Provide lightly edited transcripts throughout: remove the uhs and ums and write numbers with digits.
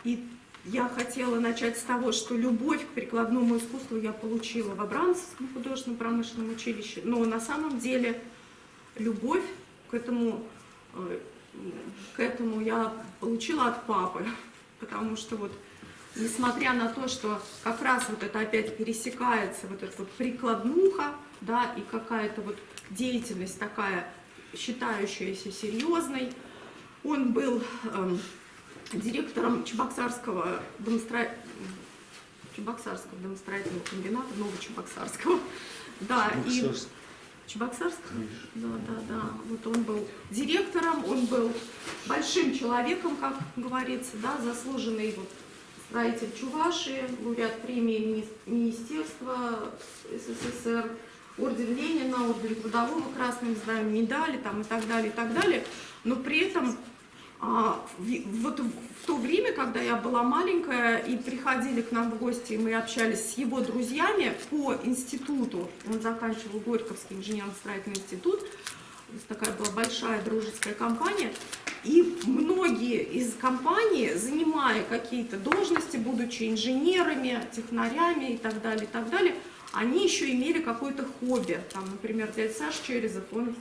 И я хотела начать с того, что любовь к прикладному искусству я получила в Абрамцевском художественно-промышленном училище, но на самом деле любовь к этому я получила от папы, потому что вот, несмотря на то, что как раз вот это опять пересекается, вот эта вот прикладнуха, да, и какая-то вот деятельность такая, считающаяся серьезной, он был директором Чебоксарского домостроительного комбината, Новочебоксарского, да, и Чебоксарского, да, вот он был директором, он был большим человеком, как говорится, да, заслуженный вот строитель Чувашии, лауреат премии Министерства СССР, орден Ленина, орден Трудового, красным знаем, медали там и так далее, но при этом вот в то время, когда я была маленькая и приходили к нам в гости, и мы общались с его друзьями по институту, он заканчивал Горьковский инженерно-строительный институт, то есть такая была большая дружеская компания, и многие из компаний, занимая какие-то должности, будучи инженерами, технарями и так далее, они еще имели какое-то хобби. Там, например, дядя Саша Черезов, он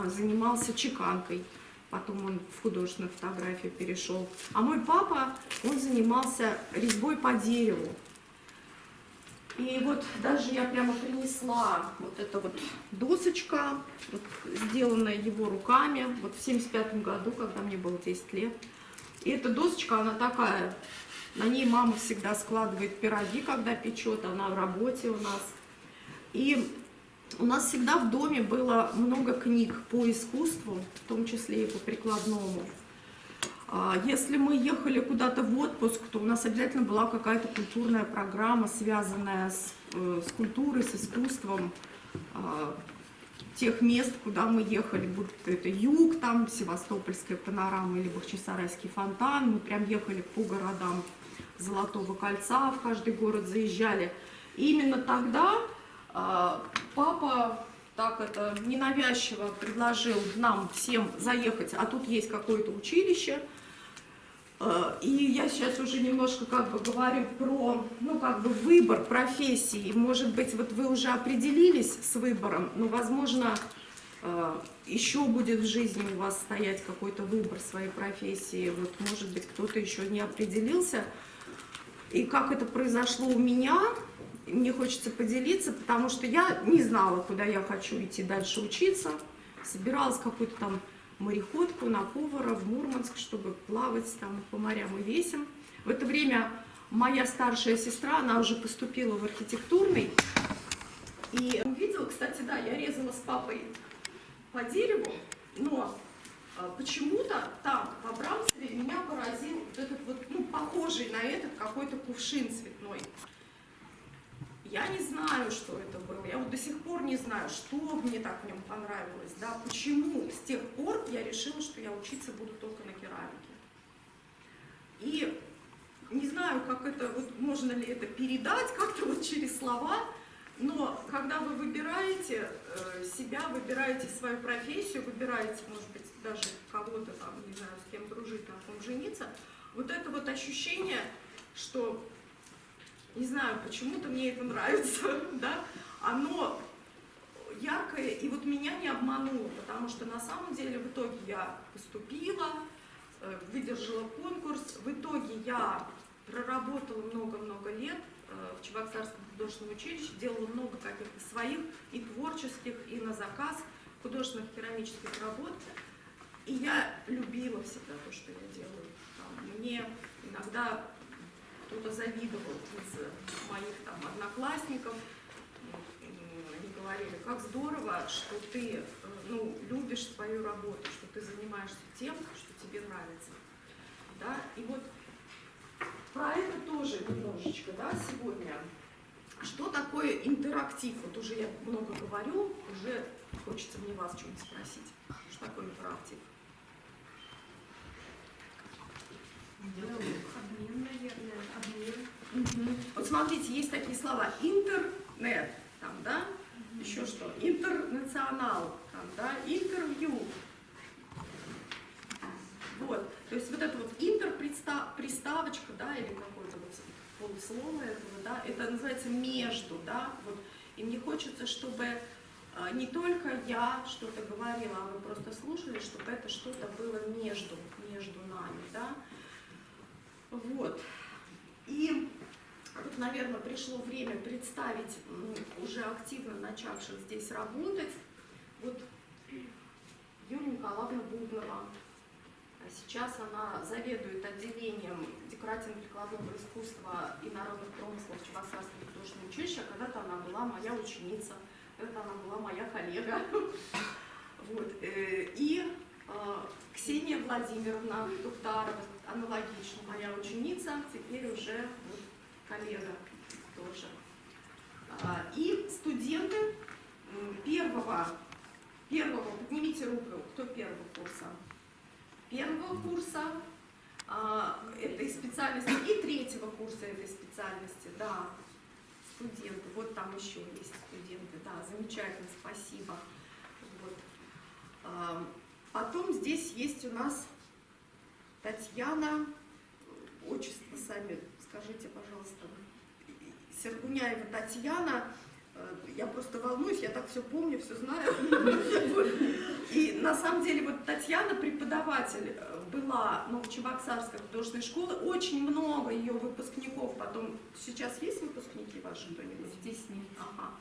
занимался чеканкой. Потом он в художественную фотографию перешел. А мой папа, он занимался резьбой по дереву. И вот даже я прямо принесла вот эта вот досочка, вот, сделанная его руками, вот в 1975 году, когда мне было 10 лет. И эта досочка, она такая, на ней мама всегда складывает пироги, когда печет, она в работе у нас. И у нас всегда в доме было много книг по искусству, в том числе и по прикладному. Если мы ехали куда-то в отпуск, то у нас обязательно была какая-то культурная программа, связанная с культурой, с искусством тех мест, куда мы ехали, будь это юг, там Севастопольская панорама или Бахчисарайский фонтан. Мы прям ехали по городам Золотого кольца, в каждый город заезжали. И именно тогда папа так это ненавязчиво предложил нам всем заехать, а тут есть какое-то училище. И я сейчас уже немножко как бы говорю про, ну, как бы выбор профессии. Может быть, вот вы уже определились с выбором, но, возможно, еще будет в жизни у вас стоять какой-то выбор своей профессии. Вот, может быть, кто-то еще не определился. И как это произошло у меня, мне хочется поделиться, потому что я не знала, куда я хочу идти дальше учиться. Собиралась какую-то там мореходку на повара в Мурманск, чтобы плавать там по морям и весям. В это время моя старшая сестра, она уже поступила в архитектурный. И увидела, кстати, да, я резала с папой по дереву, но почему-то там, в Абрамцеве, меня поразил вот этот вот, ну, похожий на этот какой-то кувшин цветной. Я не знаю, что это было. Я вот до сих пор не знаю, что мне так в нем понравилось. Да? Почему с тех пор я решила, что я учиться буду только на керамике. И не знаю, как это, вот, можно ли это передать как-то вот через слова, но когда вы выбираете себя, выбираете свою профессию, выбираете, может быть, даже кого-то там, не знаю, с кем дружить, на ком жениться, вот это вот ощущение, что... Не знаю, почему-то мне это нравится, да, оно яркое, и вот меня не обмануло, потому что на самом деле в итоге я поступила, выдержала конкурс, в итоге я проработала много-много лет в Чебоксарском художественном училище, делала много каких-то своих и творческих, и на заказ художественных керамических работ, и я любила всегда то, что я делаю. Мне иногда... Кто-то завидовал из моих там одноклассников, они говорили, как здорово, что ты, ну, любишь свою работу, что ты занимаешься тем, что тебе нравится. Да? И вот про это тоже немножечко, да, сегодня. Что такое интерактив? Вот уже я много говорю, уже хочется мне вас что-нибудь спросить. Что такое интерактив? Обмен, наверное, обмен. Вот смотрите, есть такие слова: интернет, там, да, еще что, интернационал, там, да, интервью. Вот, то есть вот это вот интер представляет приставочка, да, или какое-то вот полусловие этого, да, это называется между, да, вот. И мне хочется, чтобы не только я что-то говорила, а вы просто слушали, чтобы это что-то было между нами, да. Вот. И тут, наверное, пришло время представить уже активно начавших здесь работать. Вот Юлия Николаевна Бубнова. Сейчас она заведует отделением декоративно-прикладного искусства и народных промыслов Чебоксарского художественного училища. Когда-то она была моя ученица, когда-то она была моя коллега. Вот. И Ксения Владимировна Тухтарова, аналогично моя ученица, теперь уже вот коллега тоже. И студенты первого, поднимите руку, кто первого курса? Первого курса этой специальности и третьего курса этой специальности, да, студенты, вот там еще есть студенты, да, замечательно, спасибо. Вот. Потом здесь есть у нас Татьяна, отчество сами скажите, пожалуйста, Сергуняева Татьяна. Я просто волнуюсь, я так все помню, все знаю. И на самом деле вот Татьяна преподаватель была Новочебоксарской художественной школы, очень много ее выпускников, потом, сейчас есть выпускники ваши кто-нибудь? Здесь нет. Ага.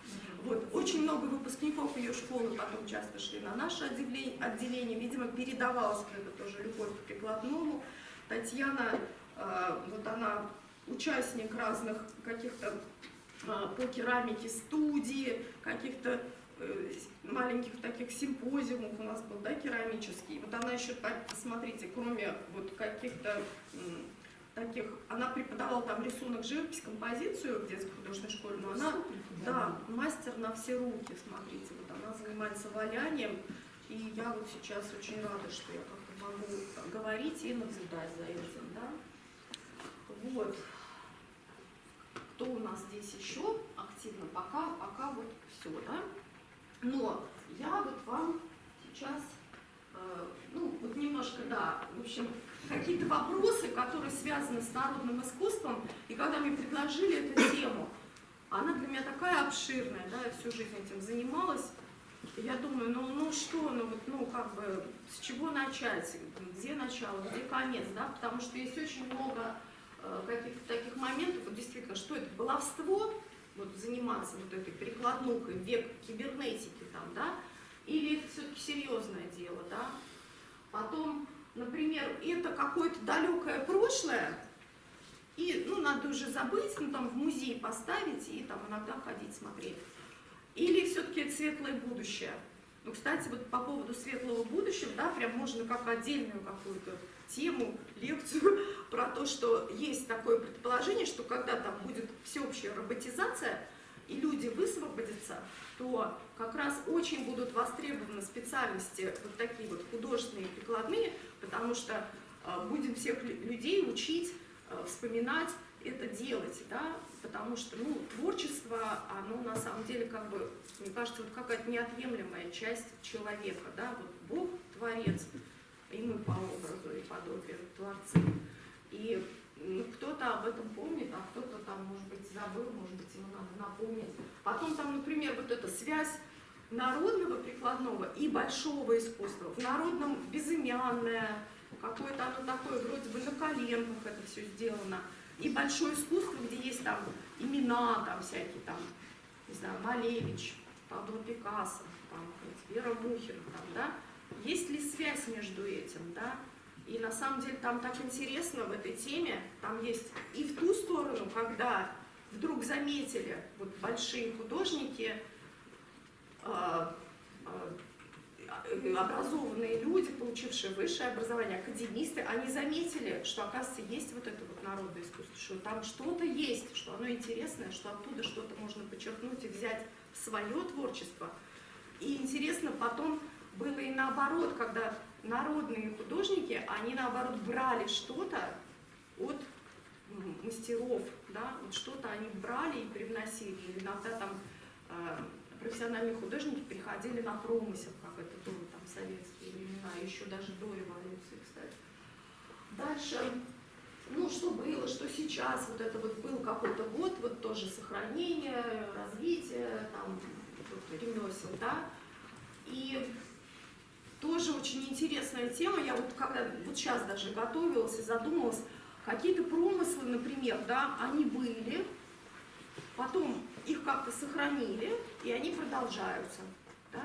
Вот, очень много выпускников ее школы потом часто шли на наше отделение, видимо, передавалась это тоже любовь к прикладному. Татьяна, вот она участник разных каких-то по керамике студии, каких-то маленьких таких симпозиумов у нас был, да, керамический. Вот она еще, посмотрите, кроме вот каких-то таких, она преподавала там рисунок, живопись, композицию в детской художественной школе, но она, да, мастер на все руки, смотрите, вот она занимается валянием, и я вот сейчас очень рада, что я как-то могу говорить и наблюдать за этим, да. Вот. Кто у нас здесь еще активно? Пока вот все, да? Но я вот вам сейчас, ну, вот немножко, да, в общем, какие-то вопросы, которые связаны с народным искусством, и когда мне предложили эту тему, она для меня такая обширная, да, я всю жизнь этим занималась, и я думаю, ну что, ну как бы, с чего начать, где начало, где конец, да, потому что есть очень много каких-то таких моментов, вот действительно, что это, баловство, вот заниматься вот этой прикладнухой, век кибернетики там, да, или это все-таки серьезное дело, да. Потом, например, это какое-то далекое прошлое, и, ну, надо уже забыть, ну, там, в музей поставить и там иногда ходить смотреть. Или все-таки это светлое будущее. Ну, кстати, вот по поводу светлого будущего, да, прям можно как отдельную какую-то тему, лекцию про то, что есть такое предположение, что когда там будет всеобщая роботизация и люди высвободятся, то как раз очень будут востребованы специальности вот такие вот художественные и прикладные, потому что будем всех людей учить, вспоминать, это делать, да, потому что, ну, творчество, оно на самом деле, как бы, мне кажется, вот какая-то неотъемлемая часть человека, да, вот Бог творец, и мы по образу и подобию творцы. И кто-то об этом помнит, а кто-то там, может быть, забыл, может быть, ему надо напомнить. Потом там, например, вот эта связь народного прикладного и большого искусства. В народном безымянное, какое-то оно такое, вроде бы на коленках это все сделано. И большое искусство, где есть там имена, там всякие, там, не знаю, Малевич, Пабло Пикассо, там, Вера Мухина, там, да. Есть ли связь между этим, да? И на самом деле там так интересно в этой теме, там есть и в ту сторону, когда вдруг заметили вот большие художники, образованные люди, получившие высшее образование, академисты, они заметили, что, оказывается, есть вот это вот народное искусство, что там что-то есть, что оно интересное, что оттуда что-то можно подчеркнуть и взять в свое творчество. И интересно потом было и наоборот, когда народные художники, они наоборот брали что-то от мастеров, да, вот что-то они брали и привносили. И иногда там профессиональные художники приходили на промысел, как это было там в советские времена, еще даже до революции, кстати. Дальше ну, что было, что сейчас, вот это вот был какой-то год, вот тоже сохранение, развитие, там, вот, ремесел, да, и тоже очень интересная тема, я вот когда, вот сейчас даже готовилась и задумалась, какие-то промыслы, например, да, они были, потом их как-то сохранили, и они продолжаются, да.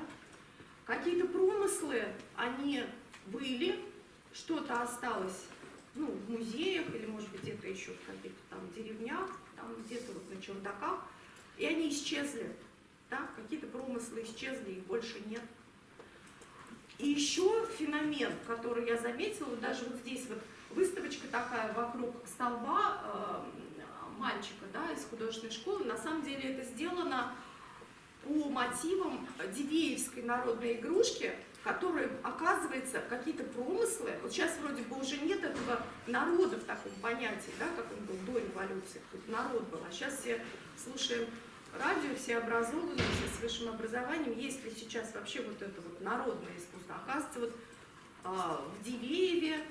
Какие-то промыслы, они были, что-то осталось, ну, в музеях или, может быть, где-то еще в каких-то там деревнях, там где-то вот на чердаках, и они исчезли, да, какие-то промыслы исчезли, их больше нет. И еще феномен, который я заметила, вот даже вот здесь вот выставочка такая вокруг столба мальчика, да, из художественной школы, на самом деле это сделано по мотивам Дивеевской народной игрушки, которые, оказывается, какие-то промыслы, вот сейчас вроде бы уже нет этого народа в таком понятии, да, как он был до революции, какой-то народ был, а сейчас все слушаем радио, все образованные, все с высшим образованием, есть ли сейчас вообще вот это вот народное искусство? Оказывается, вот в Дивееве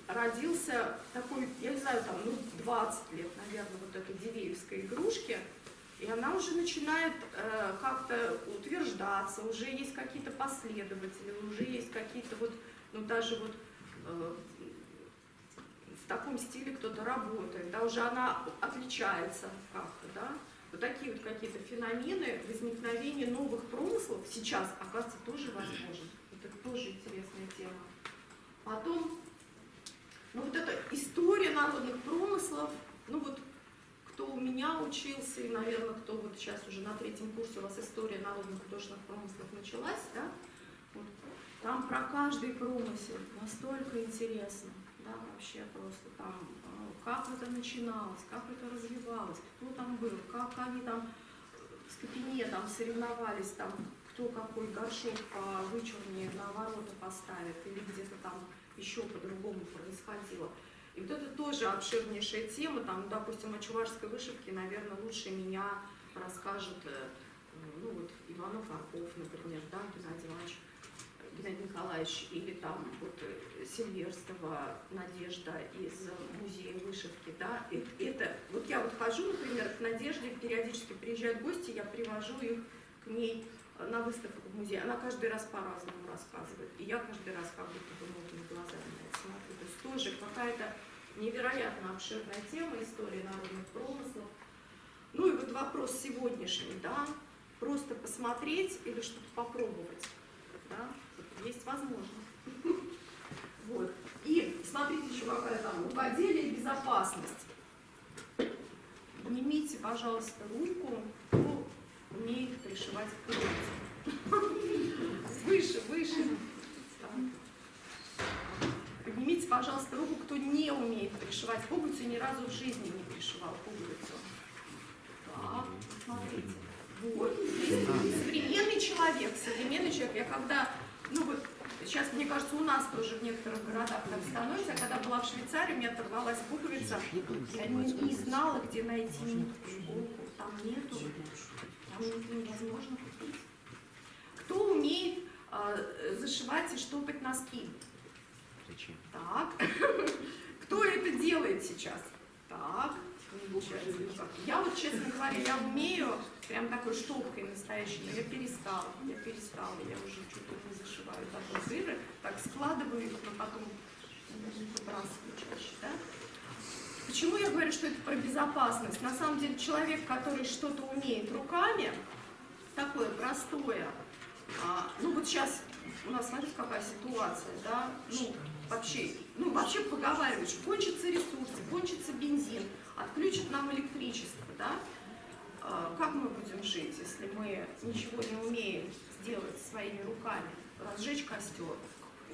родился такой, я не знаю, там, ну, 20 лет, наверное, вот этой дивеевской игрушки, и она уже начинает как-то утверждаться, уже есть какие-то последователи, уже есть какие-то вот, ну, даже вот в таком стиле кто-то работает, да, уже она отличается как-то, да. Вот такие вот какие-то феномены возникновения новых промыслов сейчас, оказывается, тоже возможны. Это тоже интересная тема. Потом, ну вот эта история народных промыслов, ну вот кто у меня учился, и, наверное, кто вот сейчас уже на 3-м курсе у вас история народных художественных промыслов началась, да, вот, там про каждый промысел настолько интересно, да, вообще просто там, как это начиналось, как это развивалось, кто там был, как они там в Скопине там соревновались, там, кто какой горшок по вычурнее на ворота поставит, или где-то там еще по-другому происходило. И вот это тоже обширнейшая тема, там, допустим, о чувашской вышивке, наверное, лучше меня расскажет, ну вот, Иванов Арков, например, да, Геннадий Николаевич, или там вот Сильверстова Надежда из музея вышивки, да, это, вот я вот хожу, например, к Надежде, периодически приезжают гости, я привожу их к ней на выставку в музей, она каждый раз по-разному рассказывает, и я каждый раз как будто бы новыми глазами на это смотрю, то есть тоже какая-то невероятно обширная тема истории народных промыслов. Ну и вот вопрос сегодняшний, да, просто посмотреть или что-то попробовать, да, есть возможность. Вот. И смотрите еще какая там рукоделие и безопасность. Поднимите, пожалуйста, руку, кто умеет пришивать пуговицы. Выше, выше. Поднимите, пожалуйста, руку, кто не умеет пришивать пуговицу и ни разу в жизни не пришивал пуговицу. Так, смотрите. Вот. Современный человек, я когда, ну вот, сейчас, мне кажется, у нас тоже в некоторых городах так становится, я когда была в Швейцарии, у меня оторвалась пуговица, я не знала, где найти нитку, иголку, там нету, там невозможно купить. Кто умеет зашивать и штопать носки? Так. Кто это делает сейчас? Так. Я вот, честно говоря, я умею прям такой штопкой настоящей, но я перестала, я уже что-то не зашиваю такой жиры, так складываю их, но потом выбрасываю чаще, да? Почему я говорю, что это про безопасность? На самом деле человек, который что-то умеет руками, такое простое, ну вот сейчас у нас, смотрите, какая ситуация, да, ну вообще поговариваешь, кончатся ресурсы, кончится бензин, отключат нам электричество, да, как мы будем жить, если мы ничего не умеем сделать своими руками, разжечь костер,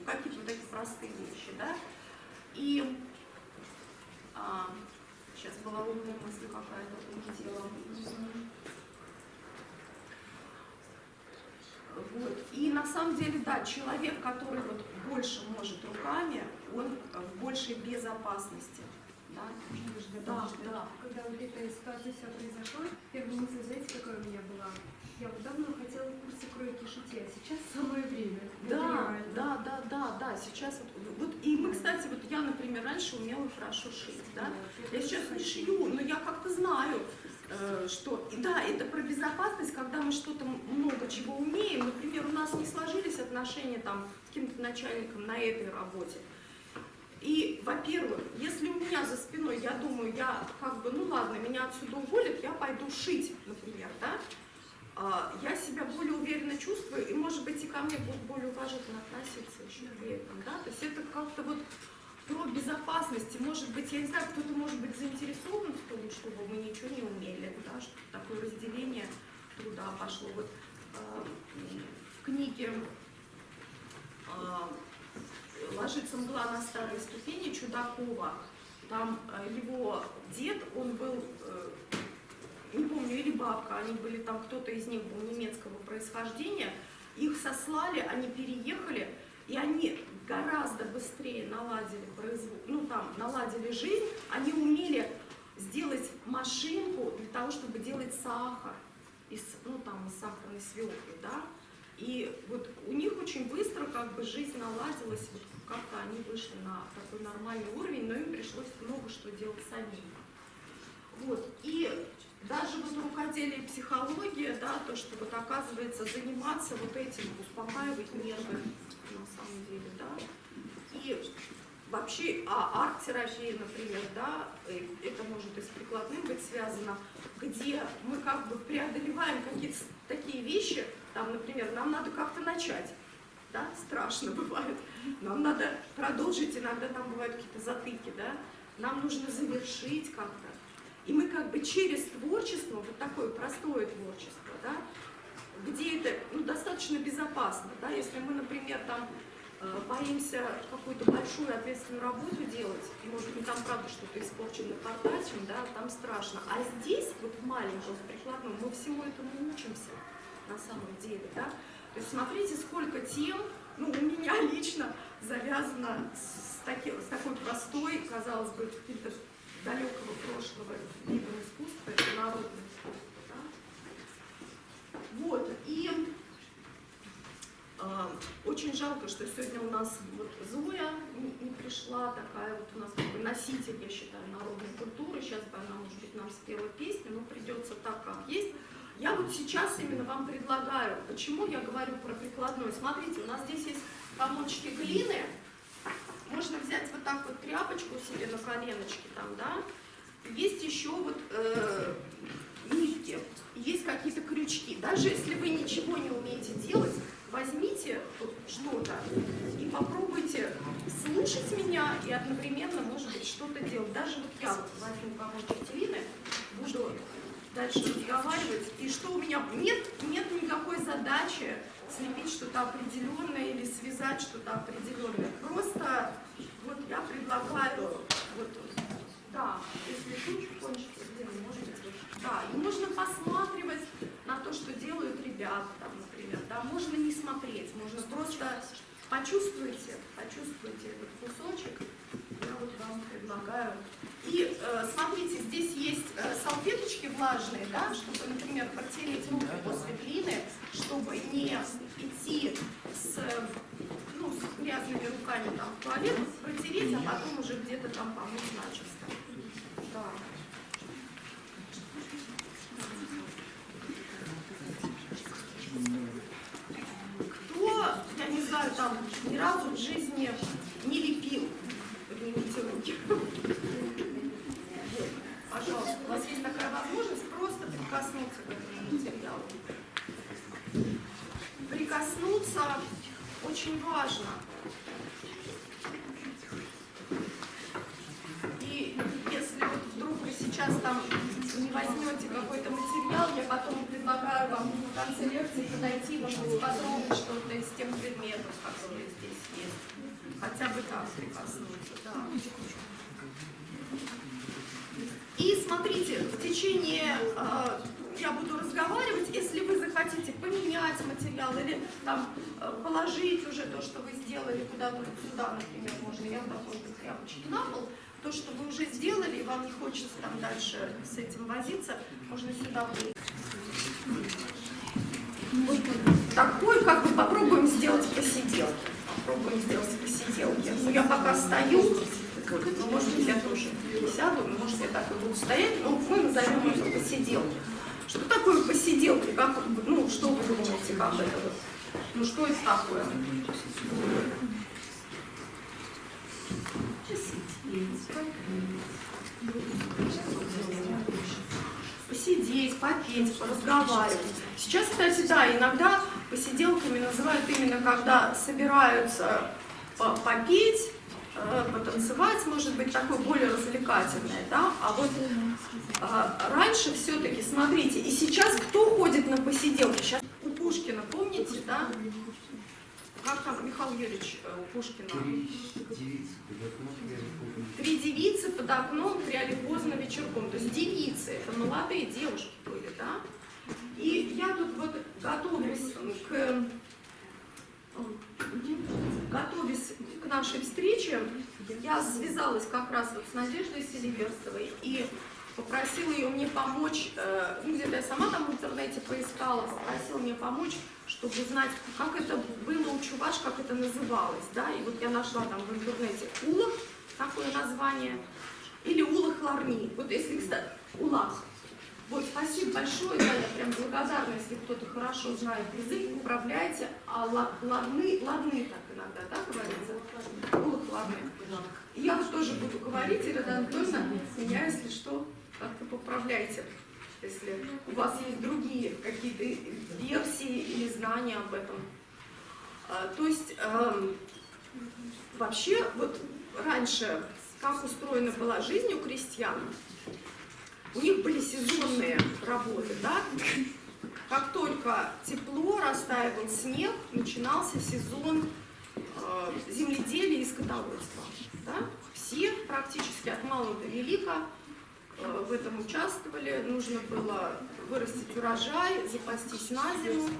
какие-то вот такие простые вещи, да, и сейчас была умная мысль какая-то, улетела. Вот. И на самом деле, да, человек, который вот больше может руками, он в большей безопасности. Да, да, да. когда вот эта ситуация вся произошла, первая мысль, знаете, какая у меня была? Я вот давно хотела курсы кройки шитья, сейчас самое время. Да, сейчас вот, и мы, кстати, вот я, например, раньше умела хорошо шить, да, я сейчас не шью, но я как-то знаю, что, да, это про безопасность, когда мы что-то много чего умеем, например, у нас не сложились отношения там с каким-то начальником на этой работе. И, во-первых, если у меня за спиной, я думаю, я как бы, ну ладно, меня отсюда уволят, я пойду шить, например, да, я себя более уверенно чувствую, и, может быть, и ко мне будут более уважительно относиться еще при этом, да, то есть это как-то вот про безопасность, может быть, я не знаю, кто-то может быть заинтересован в том, чтобы мы ничего не умели, да, что такое разделение труда пошло. Вот в книге «Ложится мгла на старые ступени» Чудакова, там его дед, он был, не помню, или бабка, они были там, кто-то из них был немецкого происхождения, их сослали, они переехали, и они гораздо быстрее наладили наладили жизнь, они умели сделать машинку для того, чтобы делать сахар из сахарной свеклы, да, и вот у них очень быстро как бы жизнь наладилась, вот как-то они вышли на такой нормальный уровень, но им пришлось много что делать самим. Вот, и даже вот рукоделие и психология, да, то, что вот оказывается заниматься вот этим, успокаивать нервы на самом деле, да, и вообще арт-терапия, например, да, это может и с прикладным быть связано, где мы как бы преодолеваем какие-то такие вещи, там, например, нам надо как-то начать, да, страшно бывает, нам надо продолжить, иногда там бывают какие-то затыки, да, нам нужно завершить как-то. И мы как бы через творчество, вот такое простое творчество, да, где это достаточно безопасно, да, если мы, например, там боимся какую-то большую ответственную работу делать, и может быть там правда что-то испорчено портачем, да, там страшно. А здесь, вот в маленьком, в прикладном, мы всему этому учимся на самом деле, да. То есть смотрите, сколько тем, у меня лично завязано с такой простой, казалось бы, каким-то далекого прошлого видом искусства, это народное искусство, да. Вот, и очень жалко, что сегодня у нас вот Зоя не пришла, такая вот у нас как бы носитель, я считаю, народной культуры, сейчас бы она, может быть, нам спела песню, но придется так, как есть. Я вот сейчас именно вам предлагаю, почему я говорю про прикладной. Смотрите, у нас здесь есть комочки глины, можно взять вот так вот тряпочку себе на коленочке там, да, есть еще вот нитки, есть какие-то крючки. Даже если вы ничего не умеете делать, возьмите что-то и попробуйте слушать меня и одновременно, может быть, что-то делать. Даже вот я вот возьму комочек глины, буду дальше разговаривать, и что у меня нет никакой задачи слепить что-то определенное или связать что-то определенное. Просто вот я предлагаю, вот, да, если тут кончится, где вы можете, да, и можно посматривать на то, что делают ребята, там, например, да, можно не смотреть, можно просто почувствуйте этот кусочек, я вот вам предлагаю. И смотрите, здесь есть салфеточки влажные, да, чтобы, например, протереть руки после глины, чтобы не идти с грязными руками там, в туалет, протереть, а потом уже где-то там помыть начисто. Да. Кто, я не знаю, там ни разу в жизни не лепил? Поднимите руки. Пожалуйста, у вас есть такая возможность просто прикоснуться к этому материалу. Прикоснуться очень важно. И если вот вдруг вы сейчас там не возьмете какой-то материал, я потом предлагаю вам в конце лекции подойти, может быть, подробно что-то из тех предметов, которые здесь есть. Хотя бы так прикоснуться, да. И смотрите, в течение, я буду разговаривать, если вы захотите поменять материал или там положить уже то, что вы сделали куда-то сюда, например, можно, я там тряпочки на пол, то, что вы уже сделали, и вам не хочется там дальше с этим возиться, можно сюда выйти. Вот такой, как бы, попробуем сделать посиделки. Попробуем сделать посиделки. Ну, я пока стою, ну, может быть, я тоже сяду, может, я так и буду стоять, но мы назовем это посиделки. Что такое посиделки? Как, ну, что вы думаете, как это? Ну, что это такое? Посидеть, попеть, поразговаривать. Сейчас, кстати, да, иногда посиделками называют именно, когда собираются попеть, потанцевать, может быть, такое более развлекательное, да? А вот раньше все-таки, смотрите, и сейчас кто ходит на посиделки? Сейчас у Пушкина, помните, да? Как там Михаил Юрьевич у Пушкина? Три девицы под окном пряли поздно вечерком. То есть девицы, это молодые девушки были, да? И я тут вот готовясь к нашей встрече, я связалась как раз вот с Надеждой Селиверстовой и попросила ее мне помочь, ну где-то я сама там в интернете поискала, попросила мне помочь, чтобы узнать, как это было у чуваш, как это называлось, да, и вот я нашла там в интернете улах, такое название, или улах ларни, вот если, кстати, улах. Вот, спасибо большое, да, я прям благодарна, если кто-то хорошо знает язык, управляйте, а ларны так иногда, да, говорится? Улах ларны. И я вот тоже буду говорить, Ирина Анатольевна, меня, если что, как-то поправляйте, если у вас есть другие какие-то версии или знания об этом. То есть, вообще, вот раньше, как устроена была жизнь у крестьян, у них были сезонные работы, да? Как только тепло, растаивал снег, начинался сезон земледелия и скотоводства. Да? Все практически от мала до велика в этом участвовали. Нужно было вырастить урожай, запастись на зиму.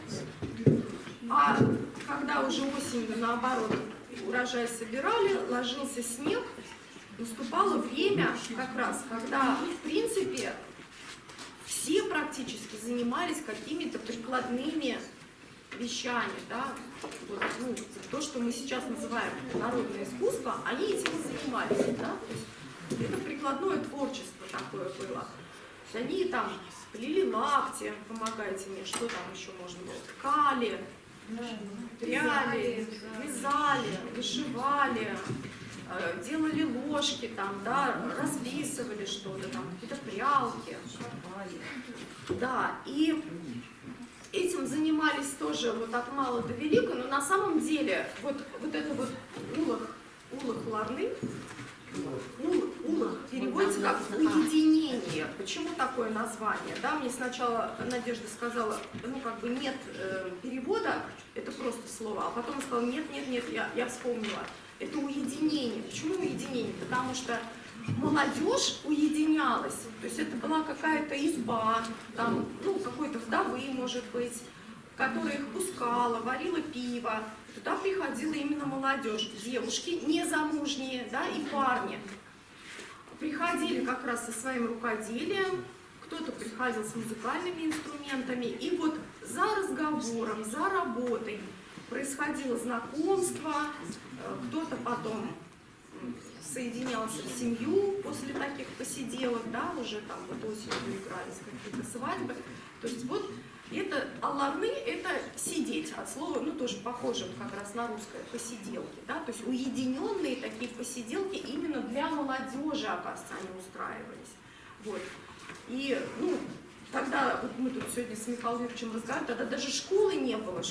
А когда уже осенью, наоборот, урожай собирали, ложился снег, наступало время как раз, когда, в принципе, все практически занимались какими-то прикладными вещами, да? Вот, ну, то, что мы сейчас называем народное искусство, они этим занимались, да? То есть это прикладное творчество такое было. То есть они там плели лапти, помогайте мне, что там еще можно было, ткали, пряли, вязали, вышивали, делали ложки там, да, расписывали что-то там, какие-то прялки. Да, и этим занимались тоже вот от мала до велика, но на самом деле вот это вот улах ларны, улах переводится как уединение. Почему такое название? Да, мне сначала Надежда сказала, ну как бы нет перевода, это просто слово, а потом сказала, нет, я вспомнила. Это уединение. Почему уединение? Потому что молодежь уединялась. То есть это была какая-то изба, там, ну, какой-то вдовы, может быть, которая их пускала, варила пиво. Туда приходила именно молодежь, девушки незамужние, да, и парни. Приходили как раз со своим рукоделием, кто-то приходил с музыкальными инструментами, и вот за разговором, за работой происходило знакомство, кто-то потом соединялся в семью после таких посиделок, да, уже там вот осенью игрались какие-то свадьбы. То есть вот это, аларны, это сидеть от слова, ну тоже похоже как раз на русское, посиделки, да, то есть уединенные такие посиделки именно для молодежи, оказывается, они устраивались. Вот. И, ну, тогда, вот мы тут сегодня с Михаилом Юрьевичем разговаривали, тогда даже школы не было,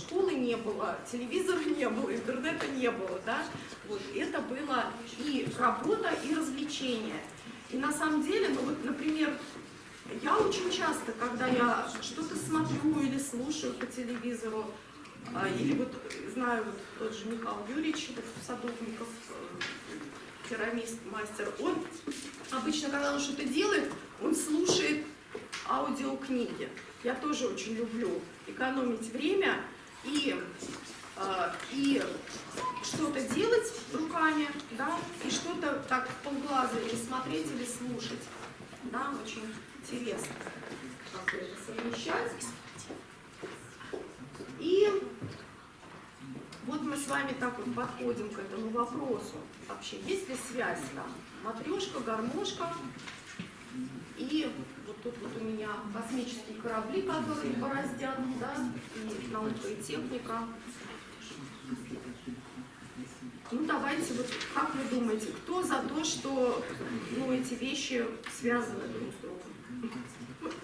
телевизора не было, интернета не было, да, вот, это было и работа, и развлечение. И на самом деле, ну вот, например, я очень часто, когда я что-то смотрю или слушаю по телевизору, или вот знаю, вот тот же Михаил Юрьевич Садовников, керамист, мастер, он обычно, когда он что-то делает, он слушает аудиокниги. Я тоже очень люблю экономить время, и и что-то делать руками, да, и что-то так в полглаза или смотреть, или слушать. Да, очень интересно, как это совмещать. И вот мы с вами так вот подходим к этому вопросу. Вообще, есть ли связь там? Матрешка, гармошка. И вот тут вот у меня космические корабли, которые бороздят, да, и наука, и техника. Ну давайте, вот как вы думаете, кто за то, что эти вещи связаны друг с другом?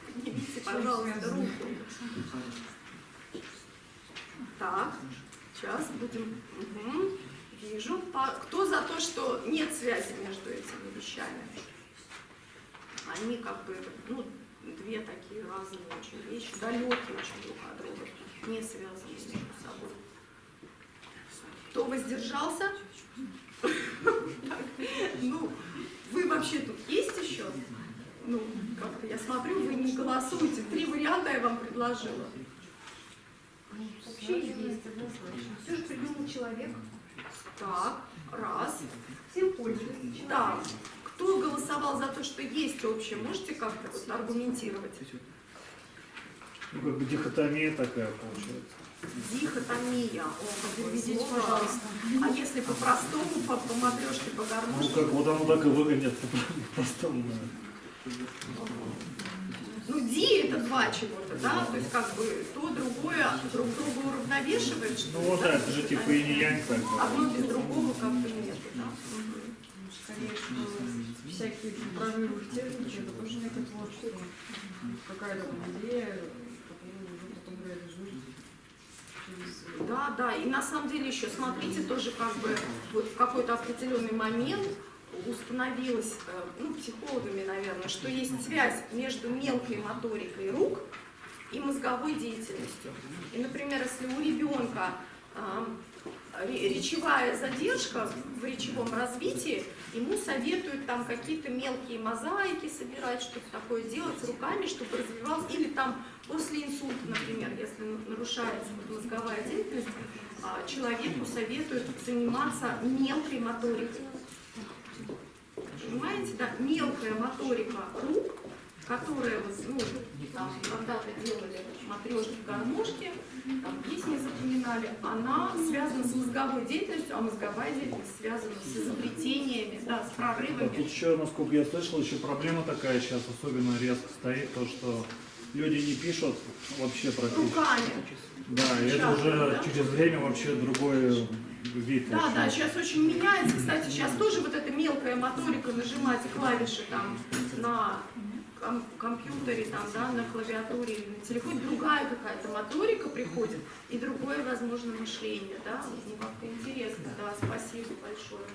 Поднимите, пожалуйста, руку. Так, сейчас будем. Угу. Вижу. Кто за то, что нет связи между этими вещами? Они как бы, две такие разные очень вещи, далекие очень друг от друга, не связаны между собой. Кто воздержался? Вы вообще тут есть еще? Как-то я смотрю, вы не голосуете. 3 варианта я вам предложила. Вообще есть однозначно. Все же придумал человек. Так, раз. Всем пользуется человек. Да. Кто голосовал за то, что есть общее? Можете как-то вот аргументировать? Как бы дихотомия такая получается. Дихотомия. Переведите, пожалуйста. А если по-простому, по матрешке, по гармошке? Как вот оно так и выглядит по-простому. Ди это два чего-то, да? То есть как бы то, другое друг друга уравновешивает. Да, это же типа и не янь так. Одно без другого как-то нет, да? Скорее, что всякие прорывы в технике, это тоже некое творчество. Какая-то идея, которую уже потом реализуют. Да, и на самом деле еще, смотрите, тоже как бы вот в какой-то определенный момент установилось, психологами, наверное, что есть связь между мелкой моторикой рук и мозговой деятельностью. И, например, если у ребенка речевая задержка в речевом развитии, ему советуют там какие-то мелкие мозаики собирать, что-то такое делать руками, чтобы развивалось, или там после инсульта, например, если нарушается мозговая деятельность, человеку советуют заниматься мелкой моторикой. Понимаете, да, мелкая моторика рук, которая там когда-то делали матрешки, гармошки, там песни запоминали, она связана с мозговой деятельностью, а мозговая деятельность связана с изобретениями, да, с прорывами. Тут еще, насколько я слышал, еще проблема такая сейчас особенно резко стоит, то что люди не пишут вообще практически. Руками. Да, и это уже через время вообще другой вид. Да, сейчас очень меняется. Кстати, сейчас тоже вот эта мелкая моторика, нажимать клавиши там на компьютере, там, да, на клавиатуре или на телефоне, другая какая-то моторика приходит и другое, возможно, мышление, да, как-то интересно, да, спасибо большое.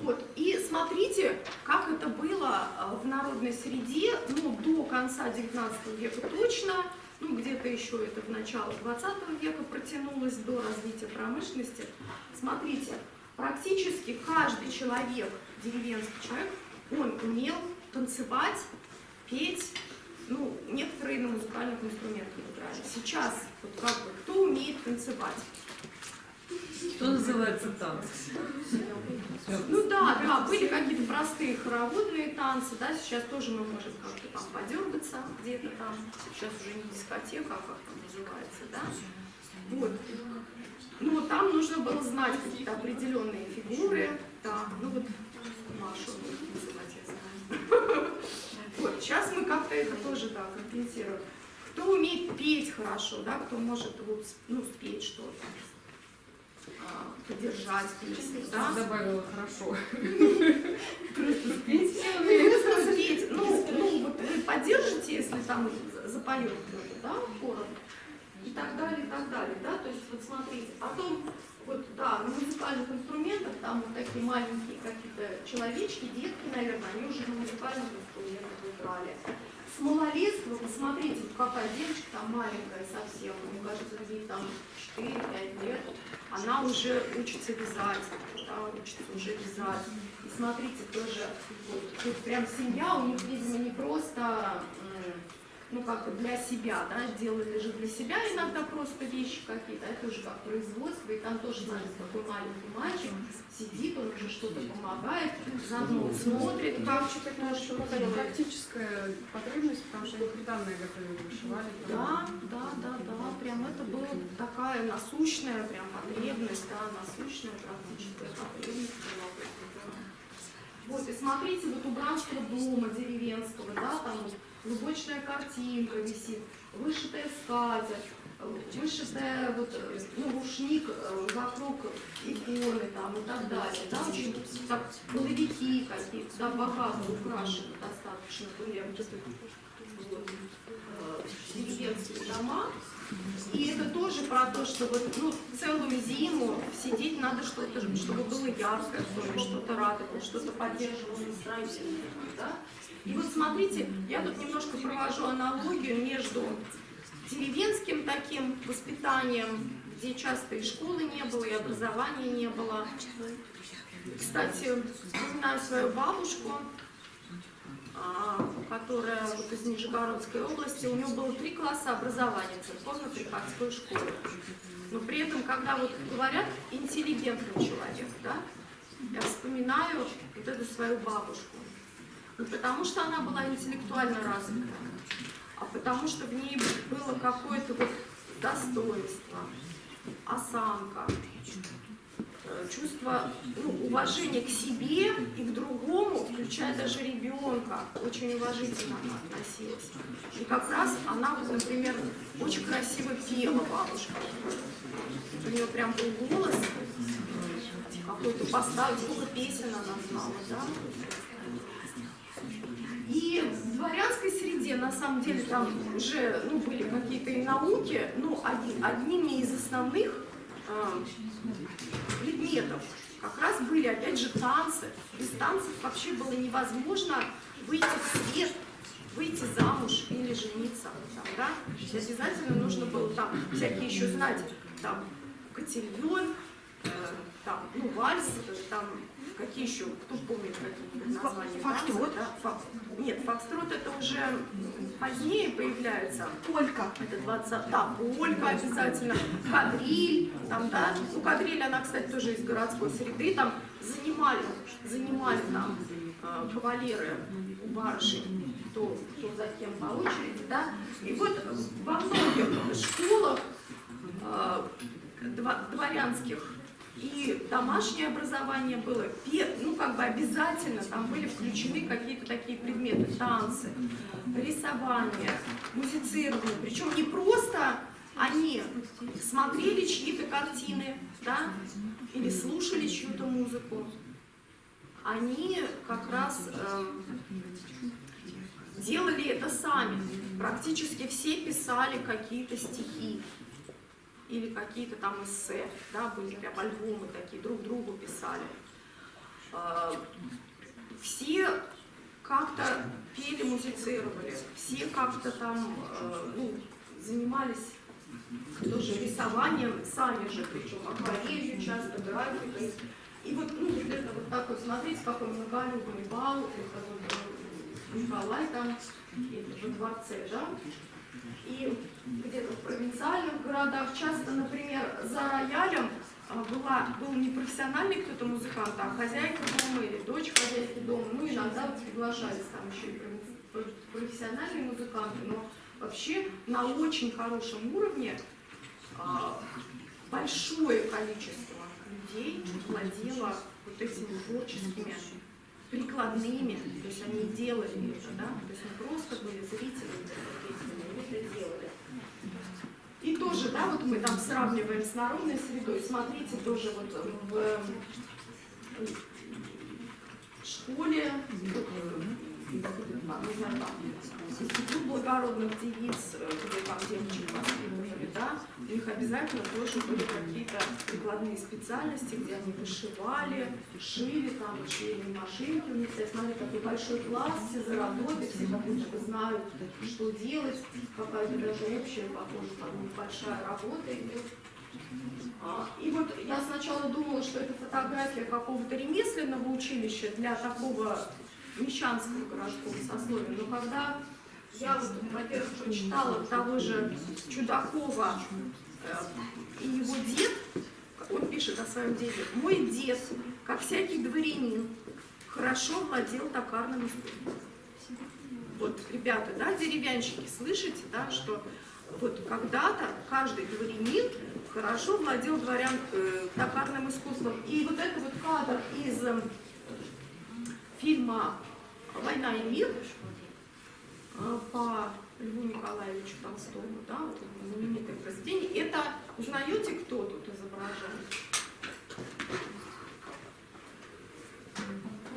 Вот, и смотрите, как это было в народной среде, до конца 19 века точно, где-то еще это в начало 20 века протянулось до развития промышленности. Смотрите, практически каждый человек, деревенский человек, он умел танцевать, петь, некоторые на музыкальных инструментах играли. Сейчас, вот как бы, кто умеет танцевать? Что называется танц? Да, были какие-то простые хороводные танцы, да, сейчас тоже мы можем как-то там подергаться где-то там, сейчас уже не дискотека, а как там называется, да, вот. Там нужно было знать какие-то определенные фигуры, да, Машу называть я знаю. Вот, сейчас мы как-то это тоже, да, компенсируем. Кто умеет петь хорошо, да, кто может спеть что-то. Поддержать песню, да? Добавила хорошо. Просто спеть. Просто спеть. Вот вы поддержите, если там запоет кто-то, да, хором, и так далее, да, то есть вот смотрите, потом, на музыкальных инструментах, там вот такие маленькие какие-то человечки, детки, наверное, они уже на музыкальных инструментах играли. С малолетства, посмотрите, какая девочка там маленькая совсем, мне кажется, ей там 4-5 лет, она уже учится вязать, да, учится уже вязать. И смотрите, тоже, тут прям семья, у них, видимо, не просто ну как бы для себя, да, делали же для себя иногда просто вещи какие-то, это уже как производство, и там тоже, знаете, такой маленький мальчик сидит, он уже что-то помогает, заодно смотрит, как что-то Что какая практическая потребность, потому что они приданное готовили, вышивали. Да, прям это была такая насущная прям потребность, да, насущная практическая потребность была. Вот, и смотрите, вот убранство дома деревенского, да, там вот лубочная картинка висит, вышитая скатерть, вышитая вот, ну, рушник вокруг иконы там и так далее, да, очень так, половики какие-то, да, богато украшены достаточно были вот, деревенские дома. И это тоже про то, что вот, ну, целую зиму сидеть надо что-то, чтобы было яркое в доме, что-то радовало, что-то поддерживало настроение. Да? И вот смотрите, я тут немножко провожу аналогию между деревенским таким воспитанием, где часто и школы не было, и образования не было. Кстати, вспоминаю свою бабушку, которая вот из Нижегородской области, у нее было 3 класса образования в церковно-приходской школе. Но при этом, когда вот говорят интеллигентный человек, да, я вспоминаю вот эту свою бабушку. Не потому что она была интеллектуально развита, а потому что в ней было какое-то вот достоинство, осанка, чувство, ну, уважения к себе и к другому, включая даже ребенка, очень уважительно она относилась. И как раз она, вот, например, очень красиво пела, бабушка. У нее прям был голос какой-то поставить, сколько песен она знала, да? И в дворянской среде, на самом деле, там уже, ну, были какие-то и науки, но одними из основных предметов как раз были, опять же, танцы. Без танцев вообще было невозможно выйти в свет, выйти замуж или жениться. Там, да? То есть обязательно нужно было там всякие еще знать, там, котельон, там, ну, вальс, там, какие еще, кто помнит какие-нибудь названия? Фокстрот. Да? Нет, фокстрот это уже позднее появляется. Полька. Это 20, да, полька обязательно, кадриль, там, да, ну, кадриль, она, кстати, тоже из городской среды, там занимали там кавалеры у барышень, кто за кем по очереди, да, и вот во многих школах дворянских и домашнее образование было, ну, как бы обязательно, там были включены какие-то такие предметы, танцы, рисование, музицирование, причем не просто они смотрели чьи-то картины, да, или слушали чью-то музыку, они как раз делали это сами, практически все писали какие-то стихи, или какие-то там эссе, да, были прям альбомы такие, друг другу писали. Все как-то пели, музицировали, все как-то там, ну, занимались тоже рисованием, сами же, причем акварелью часто, графикой. И вот, ну, это вот так вот, смотрите, какой многолюдный бал, это вот Николай там, это во дворце, да. И где-то в провинциальных городах часто, например, за роялем был не профессиональный кто-то музыкант, а хозяйка дома или дочь хозяйки дома. Ну, иногда вот приглашались там еще и профессиональные музыканты, но вообще на очень хорошем уровне большое количество людей владело вот этими творческими прикладными, то есть они делали это, да, то есть не просто были зрителями, они это делали. И тоже, да, вот мы там сравниваем с народной средой, смотрите, тоже вот в школе, не знаю, там, институт благородных девиц, где там девочек воспитывали, да, у них обязательно тоже были какие-то прикладные специальности, где они вышивали, шили, там, шили машинки, у них, я смотрю, такой большой класс, все за работой, все как будто бы знают, что делать, какая-то даже общая, похоже, там, большая работа идет. И вот я сначала думала, что это фотография какого-то ремесленного училища для такого мещанского городского сословия, но когда Я вот, во-первых, прочитала того же Чудакова и его дед, он пишет о своем деде. Мой дед, как всякий дворянин, хорошо владел токарным искусством. Вот, ребята, да, деревянщики, слышите, да, что вот когда-то каждый дворянин хорошо владел токарным искусством. И вот это вот кадр из фильма «Война и мир» по Льву Николаевичу Толстому, да, вот знаменитое произведение. Это, узнаете, кто тут изображен?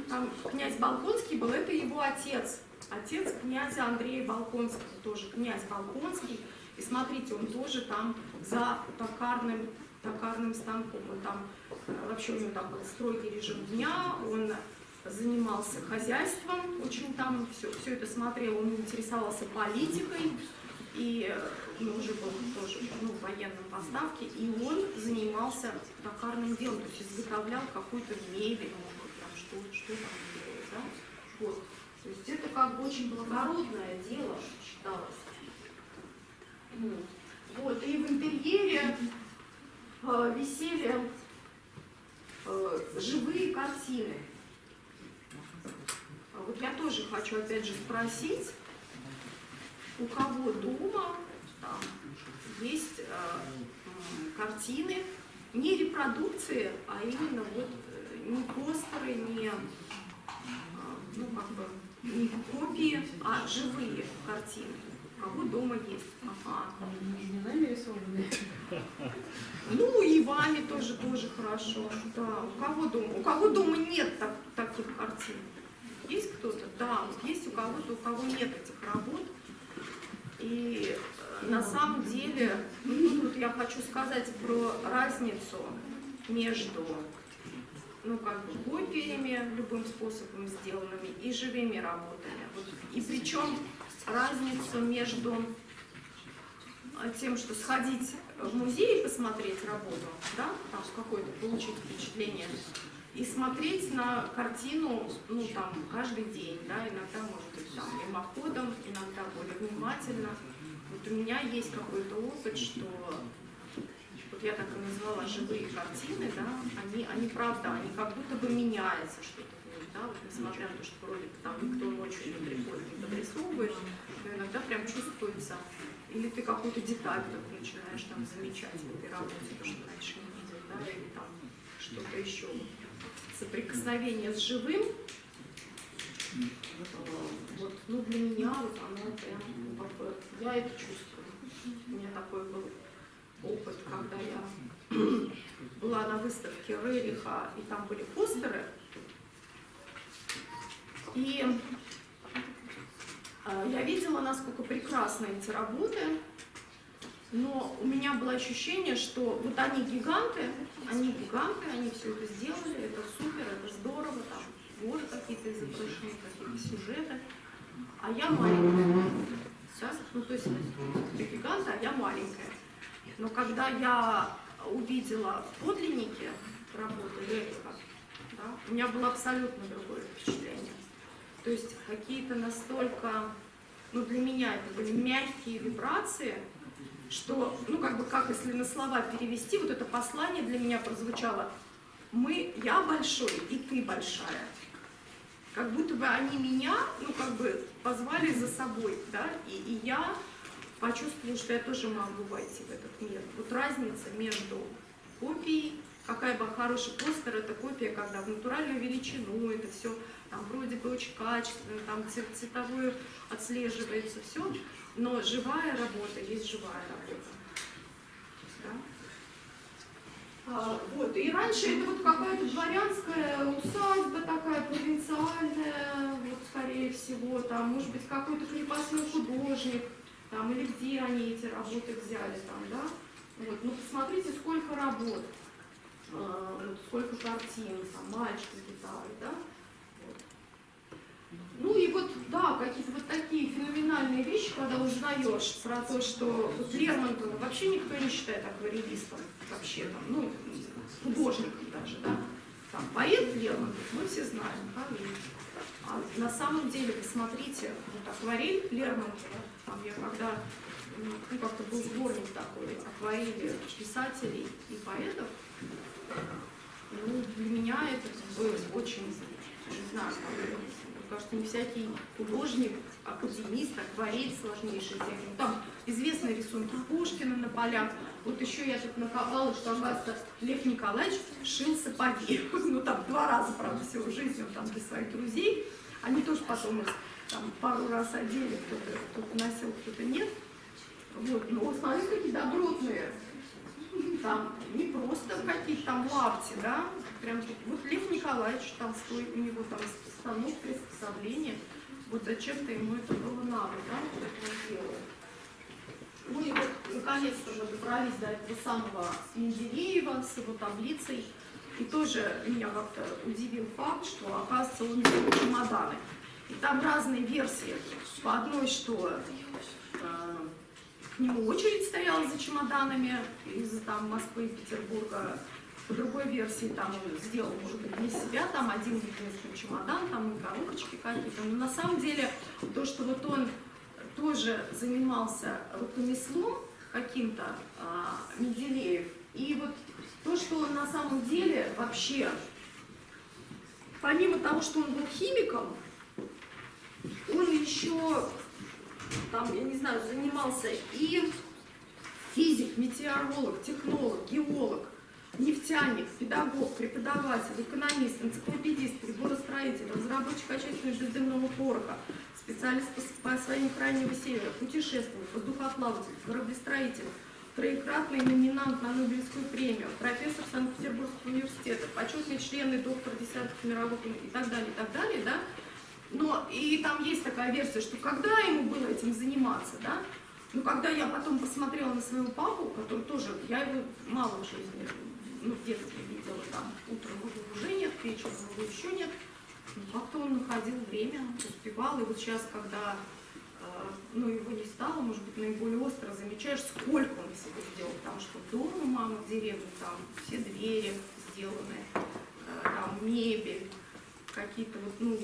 Там князь Болконский был, это его отец. Отец князя Андрея Болконского, тоже князь Болконский. И смотрите, он тоже там за токарным станком. Он там, вообще у него там был строгий режим дня, он занимался хозяйством, очень там все это смотрел, он интересовался политикой, и уже был тоже в военном поставке, и он занимался токарным делом, то есть изготовлял какую-то мебель, может быть, там, что там делать, да? Вот. То есть это как бы очень благородное дело считалось. Вот. И в интерьере висели живые картины. Вот я тоже хочу опять же спросить, у кого дома там есть картины, не репродукции, а именно вот не постеры, не не копии, а живые картины. У кого дома есть? Ага. Не нами рисованные. Ну и вами тоже хорошо. Да. У кого дома нет таких картин? Есть кто-то? Да, вот есть у кого-то, у кого нет этих работ. И на самом деле, тут я хочу сказать про разницу между копиями, любым способом сделанными, и живыми работами. Вот. И причем разницу между тем, что сходить в музей и посмотреть работу, да, там какое-то получить впечатление, и смотреть на картину, там, каждый день, да, иногда, может быть, там, мимоходом, иногда более внимательно. Вот у меня есть какой-то опыт, что вот я так и назвала живые картины, да, они правда, они как будто бы меняются что-то в них, да, вот несмотря на то, что вроде бы там никто ночью не приходит, не подрисовываешь, но иногда прям чувствуется, или ты какую-то деталь вдруг начинаешь там замечать в этой работе, то, что раньше не видел, да, или там что-то еще. Соприкосновение с живым, вот, для меня вот оно прям, я это чувствую. У меня такой был опыт, когда я была на выставке Рериха, и там были постеры, и я видела, насколько прекрасны эти работы, но у меня было ощущение, что вот они гиганты, они все это сделали, это супер, это здорово, там горы какие-то изображены, какие-то сюжеты, а я маленькая. Да? То есть это гиганты, а я маленькая. Но когда я увидела подлинники работы Рериха, да, у меня было абсолютно другое впечатление. То есть какие-то настолько, для меня это были мягкие вибрации, что, как если на слова перевести, вот это послание для меня прозвучало: я большой, и ты большая. Как будто бы они меня, позвали за собой, да, и я почувствовала, что я тоже могу войти в этот мир. Вот разница между копией, какая бы хороший постер, это копия, когда в натуральную величину, это все там вроде бы очень качественно, там цветовое отслеживается все, но живая работа есть живая работа. Да? Вот. И раньше это вот какая-то дворянская усадьба такая провинциальная, вот скорее всего, там, может быть, какой-то крепостной художник, там, или где они эти работы взяли, там, да? Вот. Посмотрите, сколько работ, сколько картин, там, мальчик с гитарой, да? Вот. И вот, да, какие-то вот такие феноменальные вещи, когда узнаешь про то, что вот Лермонтова вообще никто не считает акварелистом, вообще там, художником даже, да? Там, поэт Лермонтов, мы все знаем, А на самом деле, посмотрите, вот акварель Лермонтова, там я когда, ну, как-то был сборник такой, акварели писателей и поэтов, ну, для меня это как бы очень, не знаю, мне кажется, не всякий художник, академист, акварель сложнейший всякий. Ну, там известные рисунки Пушкина на полях. Вот еще я тут накопала, что, оказывается, Лев Николаевич шил сапоги. Ну, там 2 раза, правда, всего в жизни, он там для своих друзей. Они тоже потом их там пару раз одели, кто-то носил, кто-то нет. Вот, но смотрите, какие добротные. Там не просто какие-то там лапти, да, прям вот Лев Николаевич Толстой, у него там станок, приспособление, вот зачем-то ему это было надо, да, вот это он делал. Ну и вот наконец-то мы добрались до этого самого Менделеева с его таблицей, и тоже меня как-то удивил факт, что, оказывается, он делал чемоданы. И там разные версии. По одной, что к нему очередь стояла за чемоданами из там, Москвы и Петербурга. По другой версии там он сделал, может быть, для себя, там один единственный чемодан, там и коробочки какие-то. Но на самом деле то, что вот он тоже занимался рукомеслом каким-то, Менделеев, и вот то, что он на самом деле вообще, помимо того, что он был химиком, он еще там, я не знаю, занимался и физик, метеоролог, технолог, геолог, нефтяник, педагог, преподаватель, экономист, энциклопедист, приборостроитель, разработчик отечественного бездымного пороха, специалист по освоению Крайнего Севера, путешественник, воздухоплаватель, кораблестроитель, троекратный номинант на Нобелевскую премию, профессор Санкт-Петербургского университета, почетный член и доктор десятков мировых и так далее, да? Но и там есть такая версия, что когда ему было этим заниматься, да? Ну, когда я потом посмотрела на своего папу, который тоже, я его мало в жизни, ну, в детстве видела, там, утром его уже нет, вечером его еще нет, но как-то он находил время, успевал, и вот сейчас, когда, ну, его не стало, может быть, наиболее остро замечаешь, сколько он всего сделал, потому что дом у мамы в деревне, там, все двери сделаны, там, мебель, какие-то вот, ну,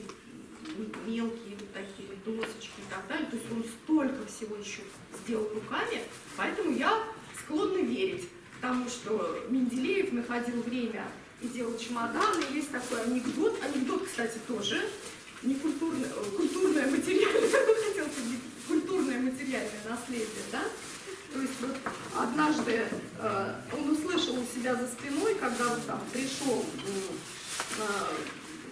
мелкие вот такие досочки и так далее. То есть он столько всего еще сделал руками, поэтому я склонна верить тому, что Менделеев находил время и делал чемоданы. Есть такой анекдот, кстати, тоже не культурное, культурное материальное, культурное материальное наследие, да? То есть вот однажды он услышал у себя за спиной, когда он там пришел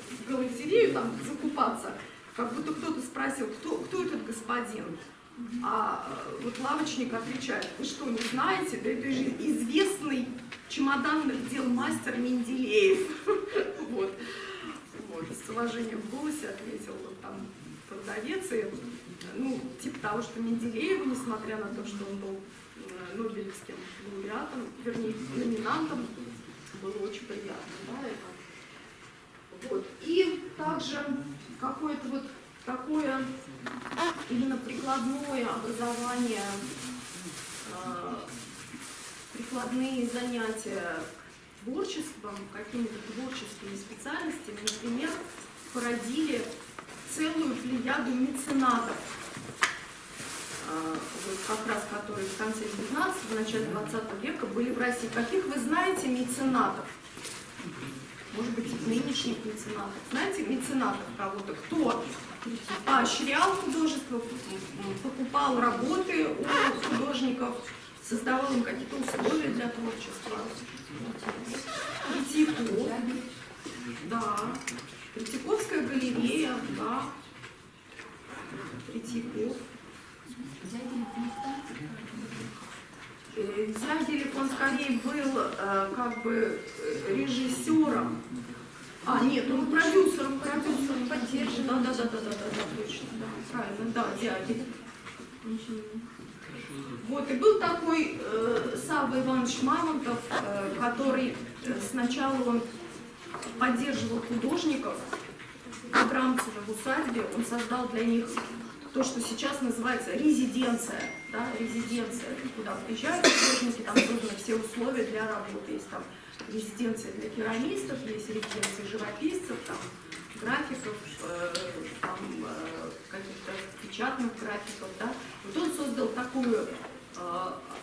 в галантерею там закупаться, как будто кто-то спросил, кто этот господин. А вот лавочник отвечает: вы что, не знаете? Да это же известный чемоданных дел мастер Менделеев. Вот. С уважением в голосе ответил вот там продавец. И, ну, типа того, что Менделееву, несмотря на то, что он был Нобелевским лауреатом, вернее, номинантом, было очень приятно. Да, это. Вот. И также какое-то вот такое именно прикладное образование, прикладные занятия творчеством, какими-то творческими специальностями, например, породили целую плеяду меценатов, вот как раз которые в конце 19-го, начале 20 века были в России. Каких вы знаете меценатов? Может быть, нынешних меценатов. Знаете меценатов кого-то? Кто поощрял художество, покупал работы у художников, создавал им какие-то условия для творчества? Третьяков, да. Третьяковская галерея, да. Третьяков. Зягелев, он скорее был как бы режиссером. А, нет, он продюсером, поддерживал. Да, точно, да, правильно, да, Зягелев. Вот, и был такой Савва Иванович Мамонтов, который сначала он поддерживал художников в Абрамцево в усадьбе, он создал для них то, что сейчас называется резиденция, да, резиденция, куда приезжают художники, там созданы все условия для работы, есть там резиденция для керамистов, есть резиденция живописцев, там графиков, каких-то печатных графиков, да. Вот он создал такую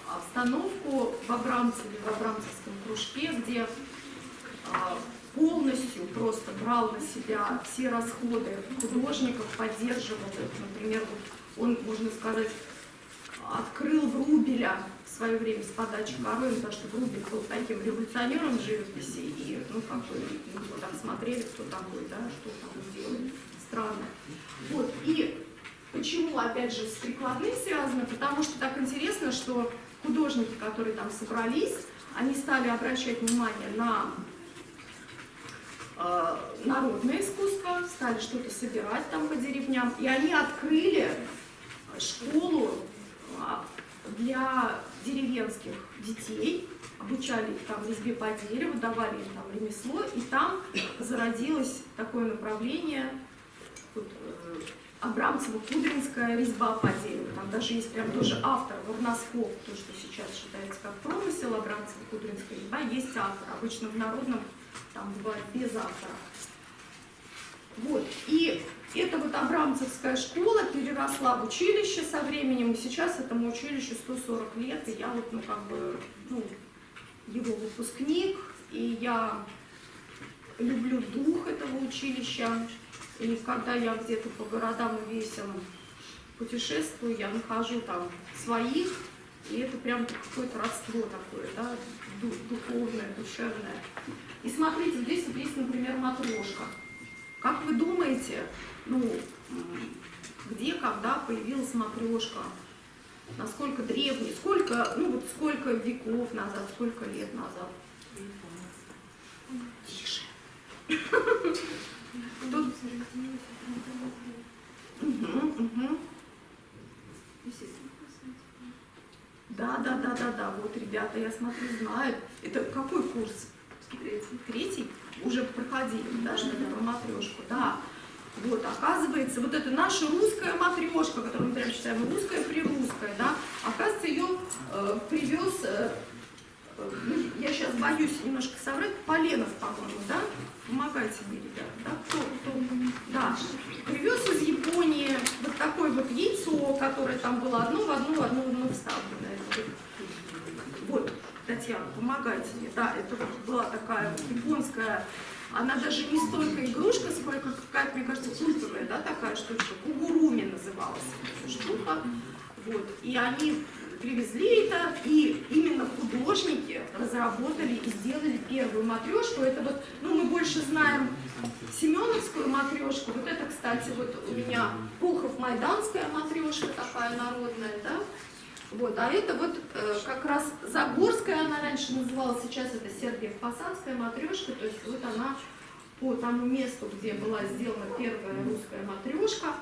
обстановку в Абрамцеве, в Абрамцевском кружке, где полностью просто брал на себя все расходы художников, поддерживал их. Например, вот он, можно сказать, открыл Врубеля в свое время с подачи Коровина, потому что Врубель был таким революционером живописи, и, ну, как бы, его там смотрели, кто такой, да, что там делает. Странно. Вот, и почему, опять же, с прикладным связано? Потому что так интересно, что художники, которые там собрались, они стали обращать внимание на народное искусство, стали что-то собирать там по деревням, и они открыли школу для деревенских детей, обучали их там резьбе по дереву, давали им там ремесло, и там зародилось такое направление вот, Абрамцево-Кудринская резьба по дереву. Там даже есть прям тоже автор, Варносков, то, что сейчас считается как промысел, Абрамцево-Кудринская резьба, есть автор. Обычно в народном там бывает без автора. Вот. И эта вот Абрамцевская школа переросла в училище со временем, и сейчас этому училищу 140 лет, и я вот, ну, как бы, ну, его выпускник, и я люблю дух этого училища, и когда я где-то по городам и весям путешествую, я нахожу там своих, и это прям какое-то родство такое, да, духовное, душевное. И смотрите, здесь вот есть, например, матрешка. Как вы думаете, ну, где, когда появилась матрешка? Насколько древний? Сколько, ну вот сколько веков назад, сколько лет назад? Тише. Тут... Да, вот ребята, я смотрю, знают. Это какой курс? Третий? Уже проходили, да, что-то матрешку, да. Вот, оказывается, вот это наша русская матрешка, которую мы прям считаем русская прирусская, да, оказывается, ее привез, я сейчас боюсь немножко соврать, Поленов, по-моему, да? Помогайте мне, ребята, да? Кто? Да, привез из Японии вот такое вот яйцо, которое там было одно в одно вставленное. Вот, Татьяна, помогайте мне, да, это была такая японская. Она даже не столько игрушка, сколько какая-то, мне кажется, культовая, да, такая штучка. Кугуруми называлась эта штука. Вот. И они привезли это, и именно художники разработали и сделали первую матрешку. Это вот, ну, мы больше знаем семеновскую матрешку. Вот это, кстати, вот у меня Пухов-майданская матрешка такая народная, да. Вот, а это вот как раз Загорская, она раньше называлась, сейчас это Сергиев-Посадская матрешка, то есть вот она по тому месту, где была сделана первая русская матрешка,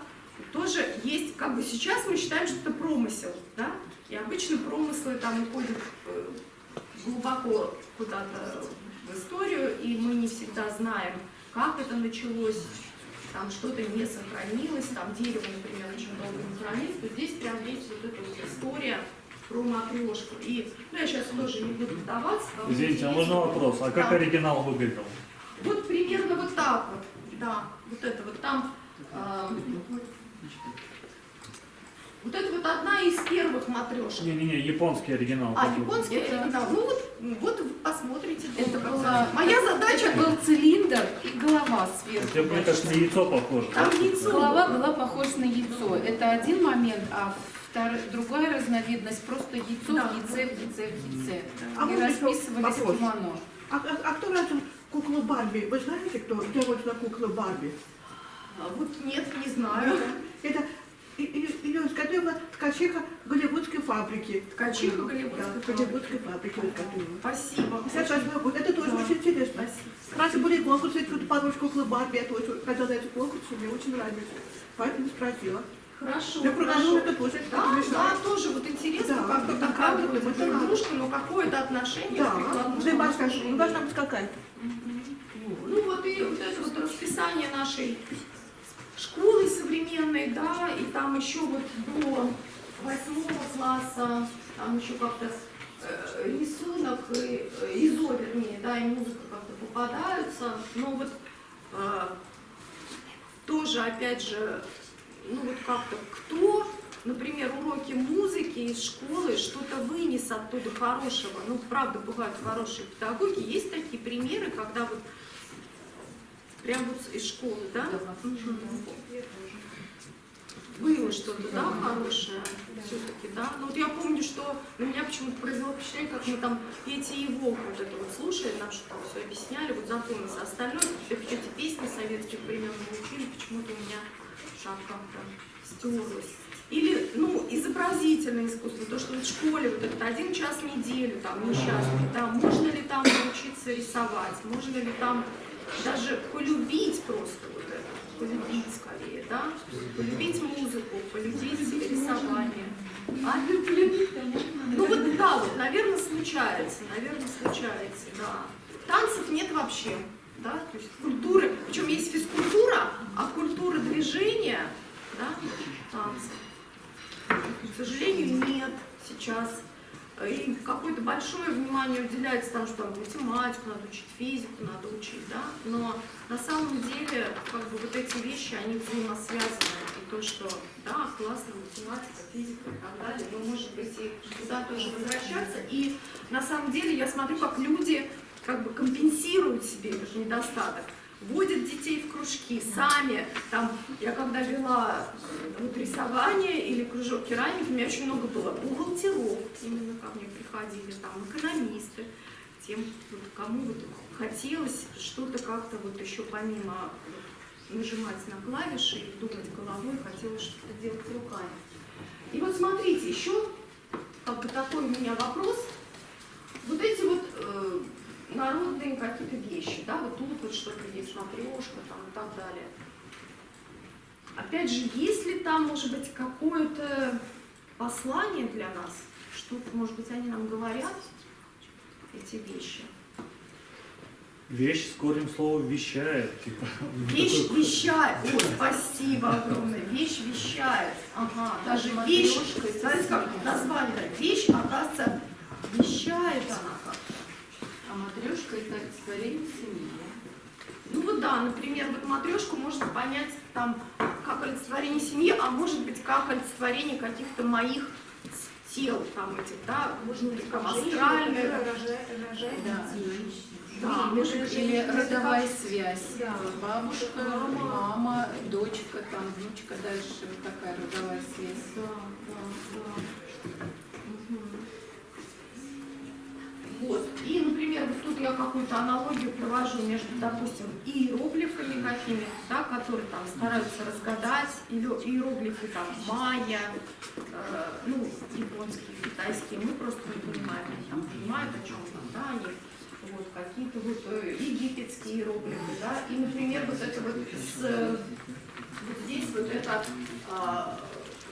тоже есть, как бы сейчас мы считаем, что это промысел, да, и обычно промыслы там уходят глубоко куда-то в историю, и мы не всегда знаем, как это началось. Там что-то не сохранилось, там дерево, например, очень долго не хранится, то здесь прям есть вот эта вот история про матрешку. И, ну, я сейчас тоже не буду вдаваться. Извините, а можно вопрос? А как оригинал выглядел? Вот примерно вот так вот, да, вот это вот там, вот это вот одна из первых матрешек. Не-не-не, японский оригинал. Японский оригинал, ну вот вы посмотрите. Это была... Моя задача Это был цилиндр и голова сверху. Это, мне кажется, на яйцо похоже. там яйцо. Голова была похожа на яйцо. Это один момент, а другая разновидность просто яйцо Да. в яйце. А И можно еще расписывались вопрос? кимоно. А кто родил куклу Барби? Вы знаете, кто делает на куклу Барби? Вот нет, не знаю. Это ее изготовила ткачиха голливудской фабрики. Ткачиха Да, голливудской голливудской фабрики изготовила. Спасибо. Сейчас возьму, вот это тоже Да. очень интересно. Спасибо. Раньше были конкурсы, тут парочку куклы Барби, я тоже ходила на эти конкурсы, мне очень нравится. Поэтому спросила. Хорошо. Я программу это тоже Да, мешает. тоже вот интересно, Да, как бы это такая правда, вот это надо. игрушка, но какое-то отношение к Да, прикладному взаимоотношение. отношению. Ну, должна быть какая-то. Ну вот и вот это вот расписание нашей школы современной, да, и там еще вот до 8 класса, там еще как-то рисунок, ИЗО, вернее, да, и музыка как-то попадаются, но вот тоже, опять же, ну вот как-то кто, например, уроки музыки из школы что-то вынес оттуда хорошего. Ну, правда, бывают хорошие педагоги. Есть такие примеры, когда вот прям вот из школы, да? Было что-то, да, хорошее все-таки, да? Ну вот я помню, что на меня почему-то произвело впечатление, как мы там Петя и Волк вот это вот слушали, нам что там все объясняли, вот запомнилось. А остальное, эти песни советских времен мы учили, почему-то у меня шапка там стерлась. Или, ну, изобразительное искусство, то, что в школе вот этот 1 час в неделю, там, несчастный, там, можно ли там научиться рисовать, можно ли там даже полюбить просто вот это, полюбить скорее, да, полюбить музыку, полюбить рисование. А ну вот да, вот, наверное, случается, да. Танцев нет вообще, да, то есть культуры, причем есть физкультура, а культура движения, да, танцев, к сожалению, нет сейчас. И какое-то большое внимание уделяется тому, что там математику надо учить, физику надо учить, да, но на самом деле, как бы, вот эти вещи, они взаимосвязаны, и то, что, да, классная математика, физика и так далее, но, может быть, и туда тоже возвращаться, и на самом деле я смотрю, как люди, как бы, компенсируют себе этот недостаток, водят детей в кружки, сами, там, я когда вела вот рисование или кружок керамики, у меня очень много было бухгалтеров, именно ко мне приходили, там, экономисты, тем, вот, кому вот хотелось что-то как-то вот еще помимо нажимать на клавиши и думать головой, хотелось что-то делать руками. И вот смотрите, еще как бы такой у меня вопрос, вот эти вот народные какие-то вещи, да, вот тут вот что-то есть, матрешка там и так далее. Опять же, есть ли там, может быть, какое-то послание для нас, что-то, может быть, они нам говорят, эти вещи? Вещь с корнем слова вещает. Типа. Вещь вещает. Ой, спасибо огромное. Вещь вещает. Ага, даже вещь, знаете, как название, да, вещь, оказывается, вещает она как. А матрешка — это олицетворение семьи. Ну вот да, например, вот матрешку можно понять там как олицетворение семьи, а может быть как олицетворение каких-то моих тел, там этих, да, может быть, там астральных. Да, Или родовая связь. Да. Бабушка, мама, дочка, там, внучка, дальше вот такая родовая связь. Да, да, да. Вот. И, например, вот тут я какую-то аналогию провожу между, допустим, иероглифами какими-то, да, которые там стараются разгадать, или иероглифы там майя, ну, японские, китайские, мы просто не понимаем, они там понимают, о чем там, да, они вот какие-то вот египетские иероглифы, да, и, например, вот это вот вот здесь вот эта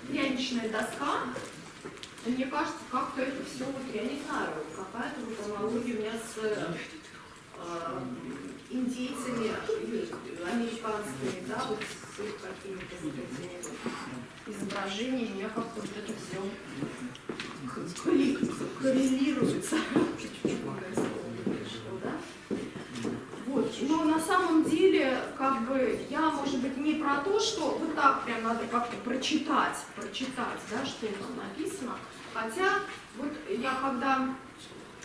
пряничная доска. Мне кажется, как-то это все, вот, я не знаю, какая-то вот аналогия у меня с индейцами американскими, да, вот с их какими-то вот этими вот изображениями, у меня как-то вот это все коррелируется. Вот. Но на самом деле, как бы, я, может быть, не про то, что вот так прям надо как-то прочитать, да, что там написано. Хотя, вот я когда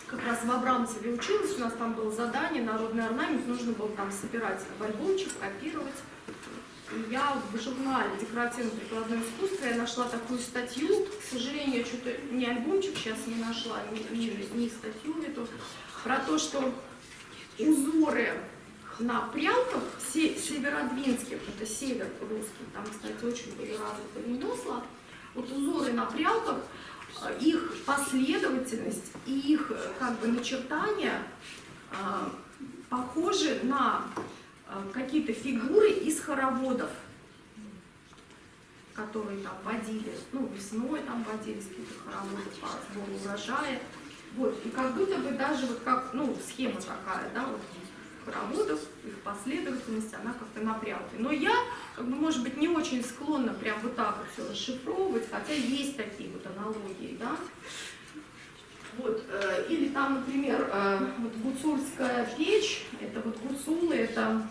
как раз в Абрамцеве училась, у нас там было задание, народный орнамент, нужно было там собирать в альбомчик, копировать. И я в журнале «Декоративно-прикладное искусство» я нашла такую статью, к сожалению, что-то не альбомчик сейчас не нашла, не статью эту, про то, что узоры на прялках северодвинских, это север русский, там, кстати, очень были развиты ремесла, вот узоры на прялках, их последовательность и их как бы начертания похожи на какие-то фигуры из хороводов, которые там водили, ну, весной там водились какие-то хороводы по сбору урожая. Вот, и как будто бы даже вот как, ну, схема такая, да, вот хороводов, их последовательность, она как-то на прялке. Но я, как бы, может быть, не очень склонна прям вот так вот все расшифровывать, хотя есть такие вот аналогии, да. Вот, или там, например, вот гуцульская печь, это вот гуцулы, это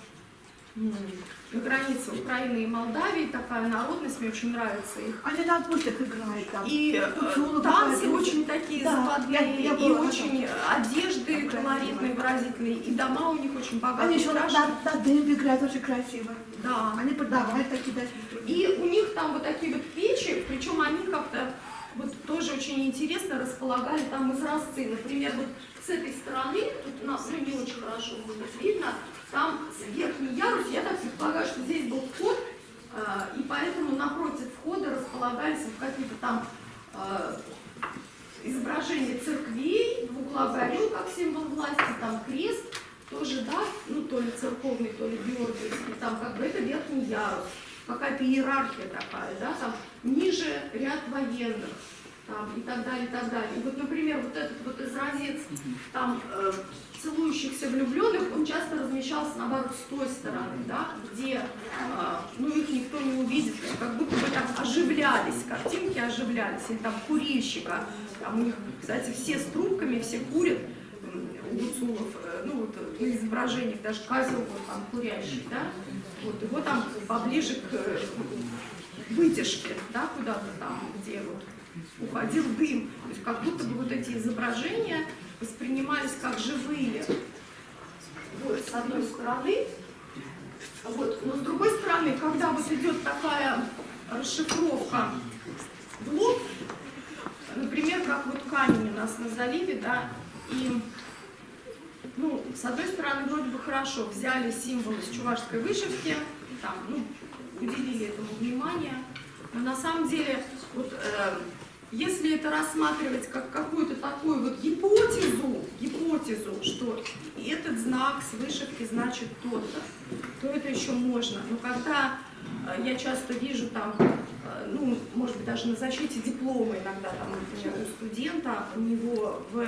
на границе Украины и Молдавии, такая народность, мне очень нравится их. Они на пустях играют там. И Куцула танцы какая-то. очень такие Да, западные, я и была очень одежды колоритные, выразительные, и дома у них очень богатые. Они еще на дымбе играют очень красиво. Да. Они продавают такие, да, И у них там вот такие вот печи, причем они как-то вот тоже очень интересно располагали там изразцы. Например, вот с этой стороны, тут у нас ну, не очень хорошо будет видно, там верхний ярус, я так предполагаю, что здесь был вход, и поэтому напротив входа располагались вот какие-то там изображения церквей, в углах горел как символ власти, там крест, тоже, да, ну то ли церковный, то ли георгиевский, там как бы это верхний ярус, какая-то иерархия такая, да, там ниже ряд военных, там, и так далее, и так далее. И вот, например, вот этот вот изразец там целующихся влюбленных, он часто размещался, наоборот, с той стороны, да, где, ну, их никто не увидит, как будто бы там оживлялись, картинки оживлялись, или там курильщика, там у них, кстати, все с трубками, все курят, у гуцулов, ну, вот на изображениях даже козел вот там курящий, да, вот, его там поближе к вытяжке, да, куда-то там, где вот уходил дым, то есть как будто бы вот эти изображения воспринимались как живые, вот, с одной стороны, вот, но с другой стороны, когда вот идет такая расшифровка в лоб, например, как вот камень у нас на заливе, да, и, ну, с одной стороны, вроде бы хорошо, взяли символ из чувашской вышивки, там, ну, уделили этому внимание, но на самом деле, вот, если это рассматривать как какую-то такую вот гипотезу, что этот знак с вышивки значит то-то, то это еще можно. Но когда я часто вижу там, ну, может быть, даже на защите диплома иногда, там, например, у студента, у него в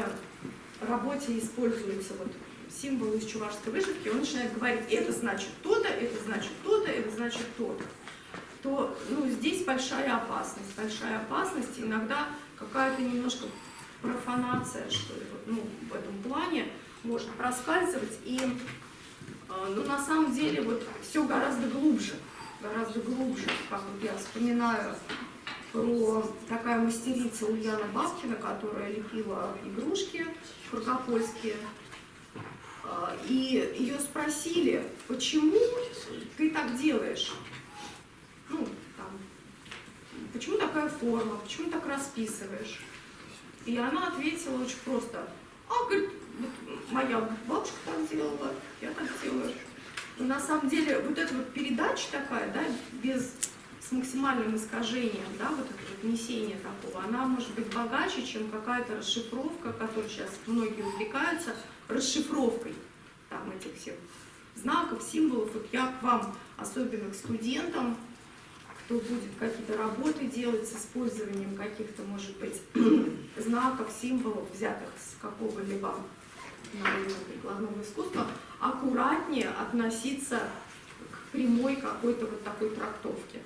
работе используется вот символ из чувашской вышивки, он начинает говорить, это значит то-то, это значит то-то, это значит то-то. То, ну, здесь большая опасность, иногда какая-то немножко профанация, что ли, вот, ну, в этом плане может проскальзывать, и, ну, на самом деле, вот, все гораздо глубже, как вот я вспоминаю про такая мастерица Ульяна Бабкина, которая лепила игрушки каргопольские, и ее спросили, почему ты так делаешь? Ну, там, почему такая форма, почему так расписываешь? И она ответила очень просто, говорит, вот моя бабушка так делала, я так делаю. Но на самом деле вот эта вот передача такая, да, с максимальным искажением, да, вот это вот несение такого, она может быть богаче, чем какая-то расшифровка, которой сейчас многие увлекаются, расшифровкой там этих всех знаков, символов. Вот я к вам, особенно к студентам, кто будет какие-то работы делать с использованием каких-то, может быть, знаков, символов, взятых с какого-либо прикладного искусства, аккуратнее относиться к прямой какой-то вот такой трактовке.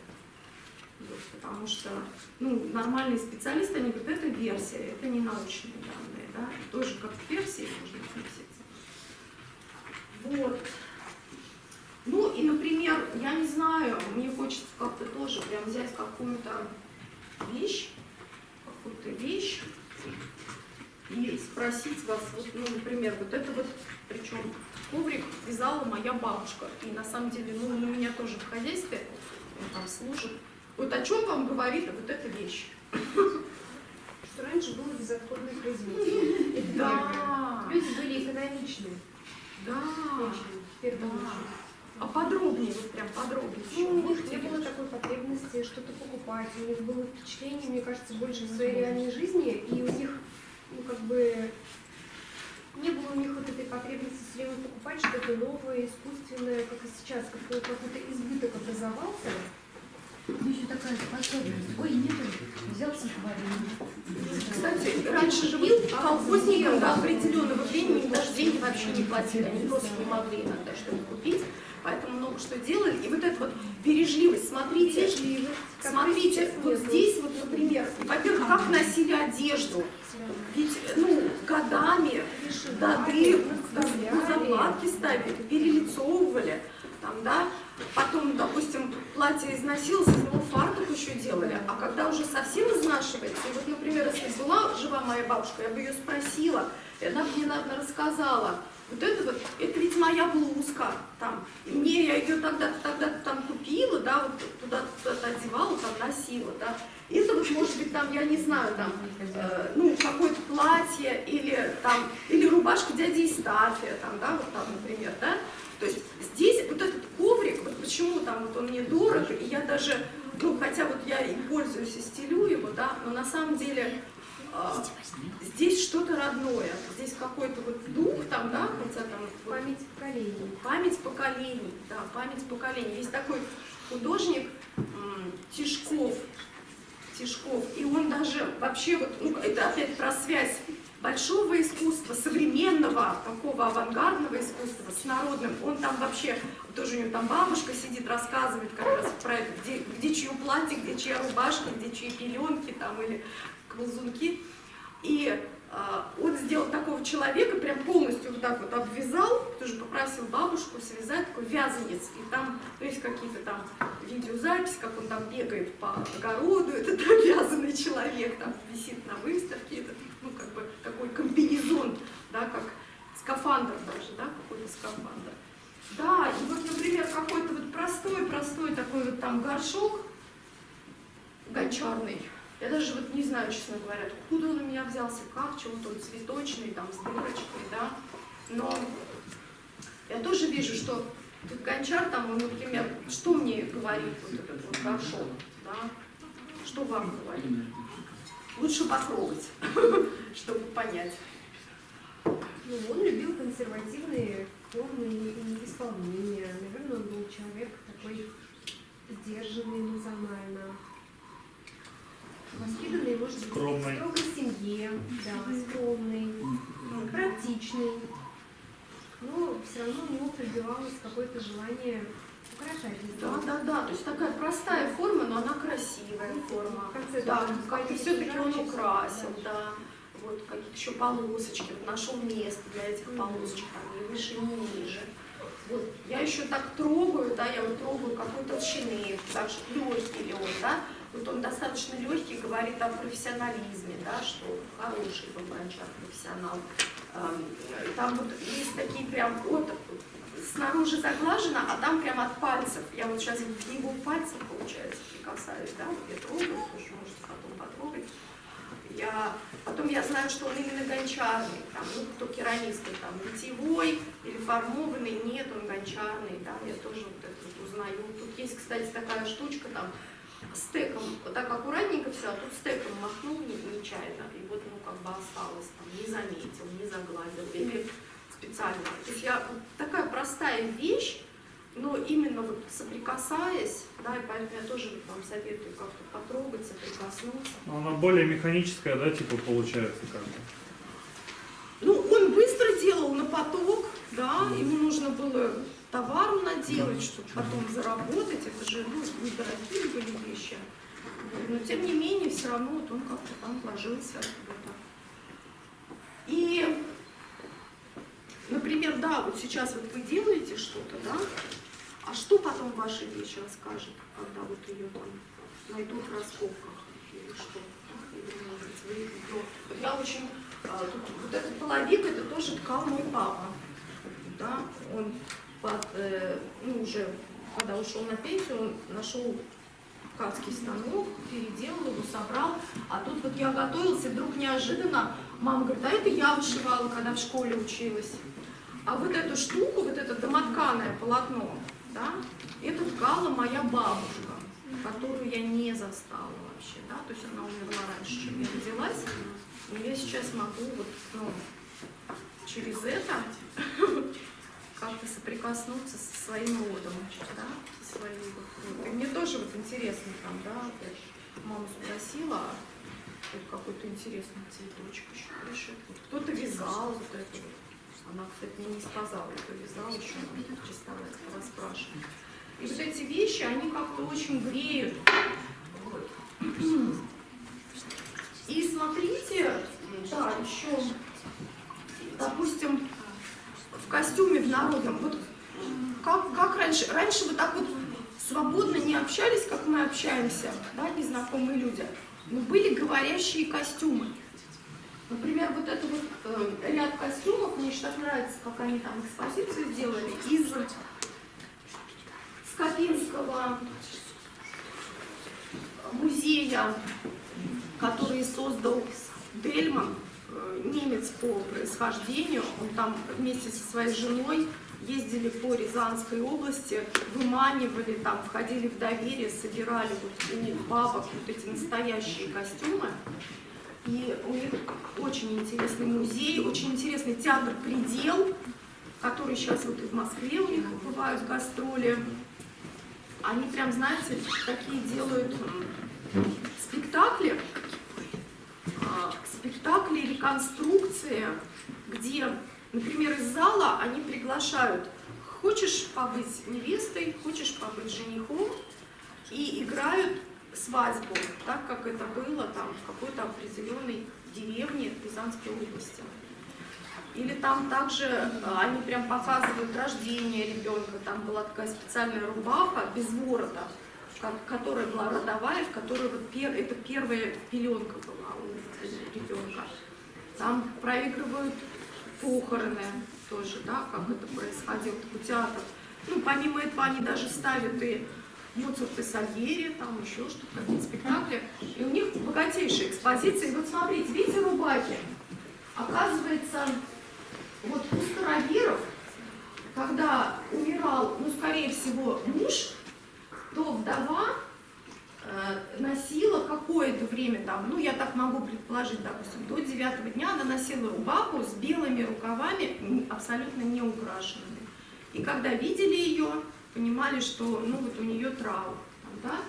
Вот, потому что, ну, нормальные специалисты, они говорят, это версия, это не научные данные, да, тоже как к версии можно относиться. Вот. Ну и, например, я не знаю, мне хочется как-то тоже прям взять какую-то вещь и спросить вас, вот, ну, например, вот это вот, причем коврик вязала моя бабушка, и на самом деле, ну, на меня тоже в хозяйстве, он там служит. Вот о чем вам говорит вот эта вещь? Что раньше было безотходное производство. Это Да. первое. Люди были экономичны. Да. Очень, в первую очередь. А подробнее, вот прям подробнее. Ну, у них не было такой потребности что-то покупать, у них было впечатление, мне кажется, больше в своей реальной жизни, и у них, ну, как бы, не было у них вот этой потребности все время покупать что-то новое, искусственное, как и сейчас, какой-то избыток образовался. Еще такая способность. Ой, нет, взял сотворил. Кстати, раньше же вот колхозникам до определенного времени даже деньги вообще не платили, они просто не могли иногда что-то купить, поэтому много что делали. И вот эта вот бережливость, смотрите, вот здесь вот, например, во-первых, как носили одежду, ведь, ну, годами, да, заплатки ставили, перелицовывали. там, да, потом, допустим, платье износилось, из него фартук еще делали, а когда уже совсем изнашивается, и вот, например, если была жива моя бабушка, я бы ее спросила, и она бы мне, наверное, рассказала, вот, это ведь моя блузка, там, и мне я ее тогда там купила, да, вот туда-то одевала, там, носила, да, и это вот, может быть, там, я не знаю, там, ну, какое-то платье, или рубашка дяди Истафия, там, да, вот там, например, да, то есть здесь вот этот коврик, вот почему там вот он мне дорог, и я даже, ну, хотя вот я им пользуюсь и стелю его, да, но на самом деле здесь что-то родное, здесь какой-то вот дух там, да, хотя там Память поколений. Память поколений, да, память поколений. Есть такой художник Тишков, и он даже вообще вот, ну, это опять про связь большого искусства, современного, такого авангардного искусства с народным. Он там вообще, тоже у него там бабушка сидит, рассказывает как раз про это, где чье платье, где чья рубашка, где чьи пеленки там или ползунки. И он сделал такого человека, прям полностью вот так вот обвязал, тоже попросил бабушку связать такой вязанец. И там, ну, есть какие-то там видеозаписи, как он там бегает по огороду, этот обвязанный человек, там висит на выставке, этот, ну, как бы такой комбинезон, да, как скафандр даже, да, какой-то скафандр. Да, и вот, например, какой-то вот простой такой вот там горшок гончарный. Я даже вот не знаю, честно говоря, откуда он у меня взялся, как, чего-то он цветочный, там, с дырочкой, да. Но я тоже вижу, что этот гончар, там, он, например, что мне говорит вот этот вот горшок, да? Что вам говорит? Лучше потрогать, чтобы понять. Ну, он любил консервативные формы и исполнения. Наверное, он был человек такой сдержанный эмоционально. Воспитанный, может быть, Скромный. в строгой семье, да, скромный, практичный. Но все равно у него пробивалось какое-то желание украшать. Да, то есть такая простая форма, но она красивая форма. В конце, Да, да, как-то все-таки он украсил, да. Вот какие-то еще полосочки, вот нашел место для этих полосочек, там, ни выше, ни ниже. Вот. Я еще так трогаю, да, я вот трогаю какой толщины, так что легкий ли он, да. Вот он достаточно легкий, говорит о профессионализме, да, что хороший был гончар, профессионал. Там вот есть такие прям, вот, снаружи заглажено, а там прям от пальцев. Я вот сейчас в его пальцев, получается, прикасаюсь, да, вот я трогаю, тоже можете потом потрогать. Потом я знаю, что он именно гончарный, там, ну, кто керамисты, там, литьевой или формованный, нет, он гончарный, да, я тоже вот это вот узнаю. Тут есть, кстати, такая штучка, там, стеком, вот так аккуратненько все, а тут стеком махнул нечаянно, и вот, ну, как бы осталось, там, не заметил, не загладил, или специально. То есть такая простая вещь, но именно вот соприкасаясь, да, и поэтому я тоже вам советую как-то потрогать, соприкоснуться. Но она более механическая, да, типа, получается, как бы. Ну, он быстро делал на поток, да, ему нужно было товару наделать, чтобы потом заработать, это же, ну, недорогие были вещи. Но, тем не менее, все равно вот он как-то там вложился. И, например, да, вот сейчас вот вы делаете что-то, да, а что потом ваша вещь расскажет, когда вот ее там найдут в раскопках или что? Или, может быть, вы, ну, вот я очень, вот этот половик, это тоже ткал мой папа, да, он ну, уже, когда ушел на пенсию, он нашел ткацкий станок, переделал его, собрал, а тут вот я готовилась, и вдруг неожиданно мама говорит, а это я вышивала, когда в школе училась. А вот эту штуку, вот это домотканое полотно, да, это ткала моя бабушка, которую я не застала вообще, да, то есть она умерла раньше, чем я родилась, но я сейчас могу вот, ну, через это как-то соприкоснуться со своим родом, да, со своим вот. И мне тоже вот интересно там, да, опять маму спросила, вот какой-то интересный цветочек еще пришит. Вот кто-то вязал вот это вот. Она, кстати, мне не сказала, кто вязал, еще надо приставать, расспрашивать. И вот эти вещи, они как-то очень греют. Вот. И смотрите, да, еще, допустим, в костюме в народном, вот как раньше? Раньше вот так вот свободно не общались, как мы общаемся, да, незнакомые люди, но были говорящие костюмы. Например, вот это вот ряд костюмов, мне еще так нравится, как они там экспозицию сделали, из Скопинского музея, который создал Дельман, немец по происхождению. Он там вместе со своей женой ездили по Рязанской области, выманивали, там, входили в доверие, собирали вот у бабок вот эти настоящие костюмы. И у них очень интересный музей, очень интересный театр «Предел», который сейчас вот и в Москве у них бывают гастроли. Они прям, знаете, такие делают спектакли, реконструкции, где, например, из зала они приглашают: хочешь побыть невестой, хочешь побыть женихом, и играют свадьбу, так как это было там в какой-то определенной деревне Рязанской области. Или там также они прям показывают рождение ребенка, там была такая специальная рубаха без ворота, которая была родовая, в которой вот это первая пеленка была у ребенка. Там проигрывают похороны тоже, да, как это происходило, такой театр. Ну, помимо этого они даже ставят и Моцарт и Сальери, там еще что-то, какие-то спектакли. И у них богатейшие экспозиции. И вот смотрите, видите рубахи? Оказывается, вот у староверов, когда умирал, ну, скорее всего, муж, то вдова носила какое-то время там, ну, я так могу предположить, допустим, до 9-го дня она носила рубаху с белыми рукавами, абсолютно не украшенными. И когда видели ее, понимали, что, ну, вот у нее траур, да?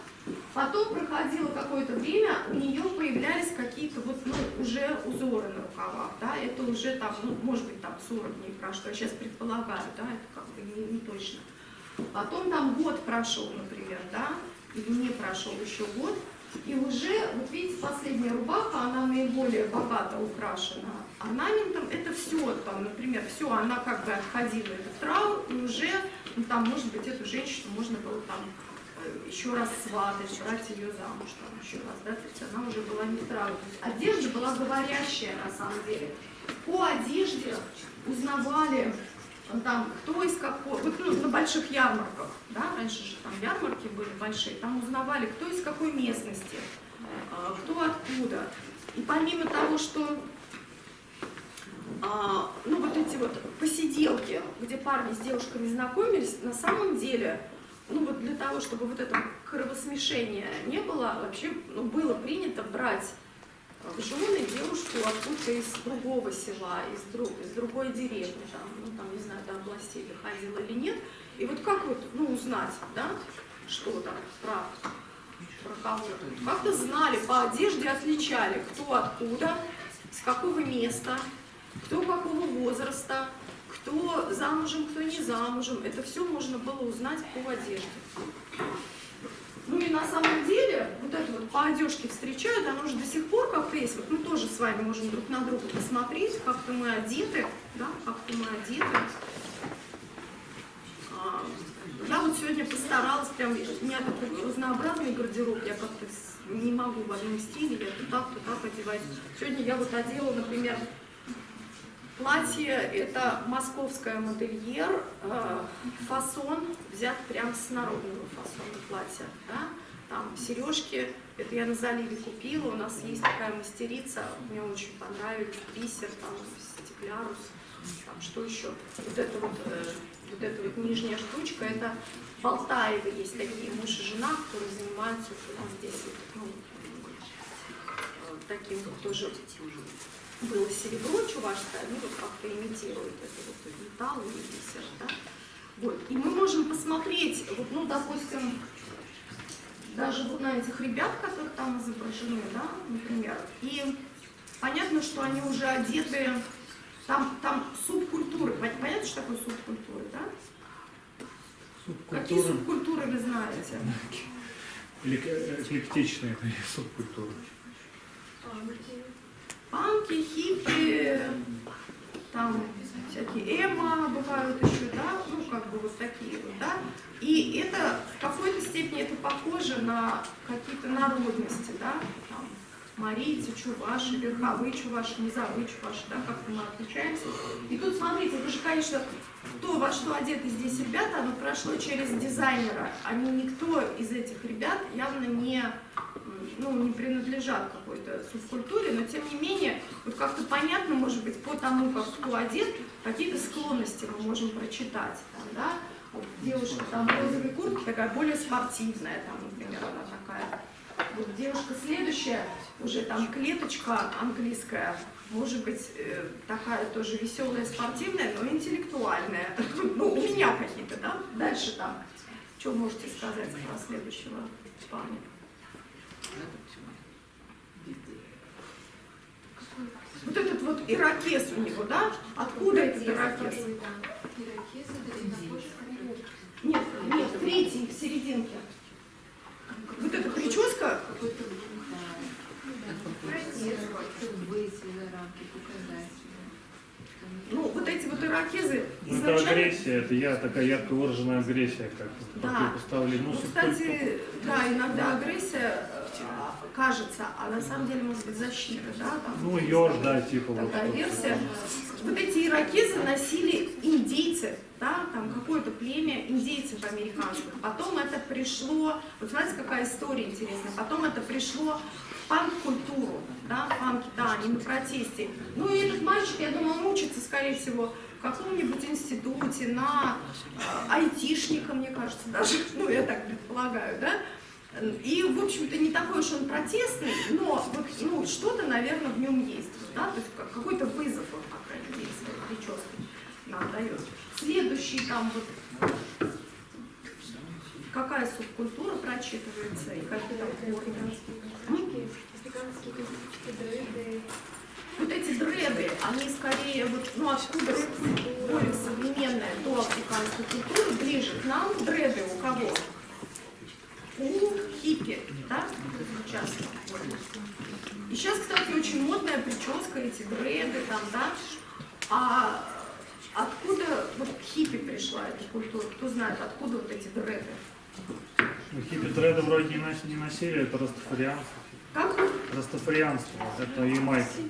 Потом проходило какое-то время, у нее появлялись какие-то вот, ну, уже узоры на рукавах, да, это уже там, ну, может быть, там 40 дней прошло, я сейчас предполагаю, да, это как бы не точно. Потом там год прошел, например, да, или не прошел еще год, и уже, вот видите, последняя рубаха, она наиболее богато украшена орнаментом, это все, там, например, все, она как бы отходила этот траур, и уже, ну, там, может быть, эту женщину можно было там еще раз сватать, брать ее замуж, там, еще раз, да, то есть она уже была не в трауре. Одежда была говорящая, на самом деле. По одежде узнавали, там, кто из какого, вот, ну, на больших ярмарках, да, раньше же там ярмарки были большие, там узнавали, кто из какой местности, кто откуда. И помимо того, что, ну, вот эти вот посиделки, где парни с девушками знакомились, на самом деле, ну, вот для того, чтобы вот этого кровосмешения не было, вообще, ну, было принято брать в жены девушку откуда-то из другого села, из другой деревни, там, ну, там, не знаю, до областей доходило или нет. И вот как вот, ну, узнать, да, что там про кого-то. Как-то знали, по одежде отличали, кто откуда, с какого места, кто какого возраста, кто замужем, кто не замужем. Это все можно было узнать по одежде. Ну и на самом деле, вот это вот по одежке встречают, оно уже до сих пор как-то есть. Вот мы тоже с вами можем друг на друга посмотреть, как-то мы одеты, да, как-то мы одеты. Я вот сегодня постаралась, прям, у меня такой разнообразный гардероб, я как-то не могу в одном стиле, я то так одеваюсь. Сегодня я вот одела, например, платье, это московское модельер, фасон взят прям с народного фасона платья, да? Там сережки, это я на заливе купила, у нас есть такая мастерица, мне очень понравились, бисер, там, стеклярус, там, что еще, вот эта вот нижняя штучка, это Болтаевы есть такие муж и жена, которые занимаются у нас здесь, ну, таким вот тоже. Было серебро чувашское, они вот как-то имитируют это вот металл или бисер, да? Вот. И мы можем посмотреть, вот, ну, допустим, даже вот на этих ребят, которых там изображены, да, например, и понятно, что они уже одеты, там субкультуры, понятно, что такое субкультуры, да? Какие субкультуры вы знаете? Эклектичные субкультуры. Панки, хиппи, там всякие эмо бывают еще, да, ну как бы вот такие вот, да. И это в какой-то степени это похоже на какие-то народности, да, там, марийцы, чуваши, верховые чуваши, низовые чуваши, да, как-то мы отличаемся. И тут, смотрите, это же, конечно, то, во что одеты здесь ребята, оно прошло через дизайнера. Никто из этих ребят явно не принадлежат какой-то субкультуре, но тем не менее, вот как-то понятно, может быть, по тому, как кто одет, какие-то склонности мы можем прочитать, там, да. Вот девушка там в розовой куртке такая более спортивная, там, например, она такая. Вот девушка следующая, уже там клеточка английская, может быть, такая тоже веселая, спортивная, но интеллектуальная. Ну, у меня какие-то, да? Дальше там. Что можете сказать про следующего парня? Вот этот вот ирокез у него, да? Откуда этот ирокез? Нет, третий в серединке. Вот эта прическа. Ну, вот эти вот ирокезы Это агрессия, это такая ярко выраженная агрессия, как да. поставили. Ну, кстати, да, иногда агрессия кажется, а на самом деле может быть защита, да? Там, ну, еж, да, типа. Такая вот, версия. Вот эти ирокезы носили индейцы, да, там какое-то племя индейцев американских. Потом это пришло, вот смотрите, какая история интересная, потом это пришло в панк-культуру, да, панки, да, они на протесте. Ну и этот мальчик, я думаю, он учится, скорее всего, в каком-нибудь институте, на айтишника, мне кажется, даже, ну я так предполагаю, да. И, в общем-то, не такой уж он протестный, но вот, ну, что-то, наверное, в нем есть, да, то есть какой-то вызов он, по крайней мере, своей прической нам дает. Следующий там вот, какая субкультура прочитывается и какие там корни. Вот эти дреды, они скорее, вот, ну, откуда более современная до африканской культуры, ближе к нам, дреды у кого? У хиппи, да, часто. И сейчас, кстати, очень модная прическа, эти дреды там, да. А откуда вот хиппи пришла эта культура? Кто знает, откуда вот эти дреды? Ну, хиппи-дреды вроде не носили, это растафарианство. Как? Растафарианство, это ямайки.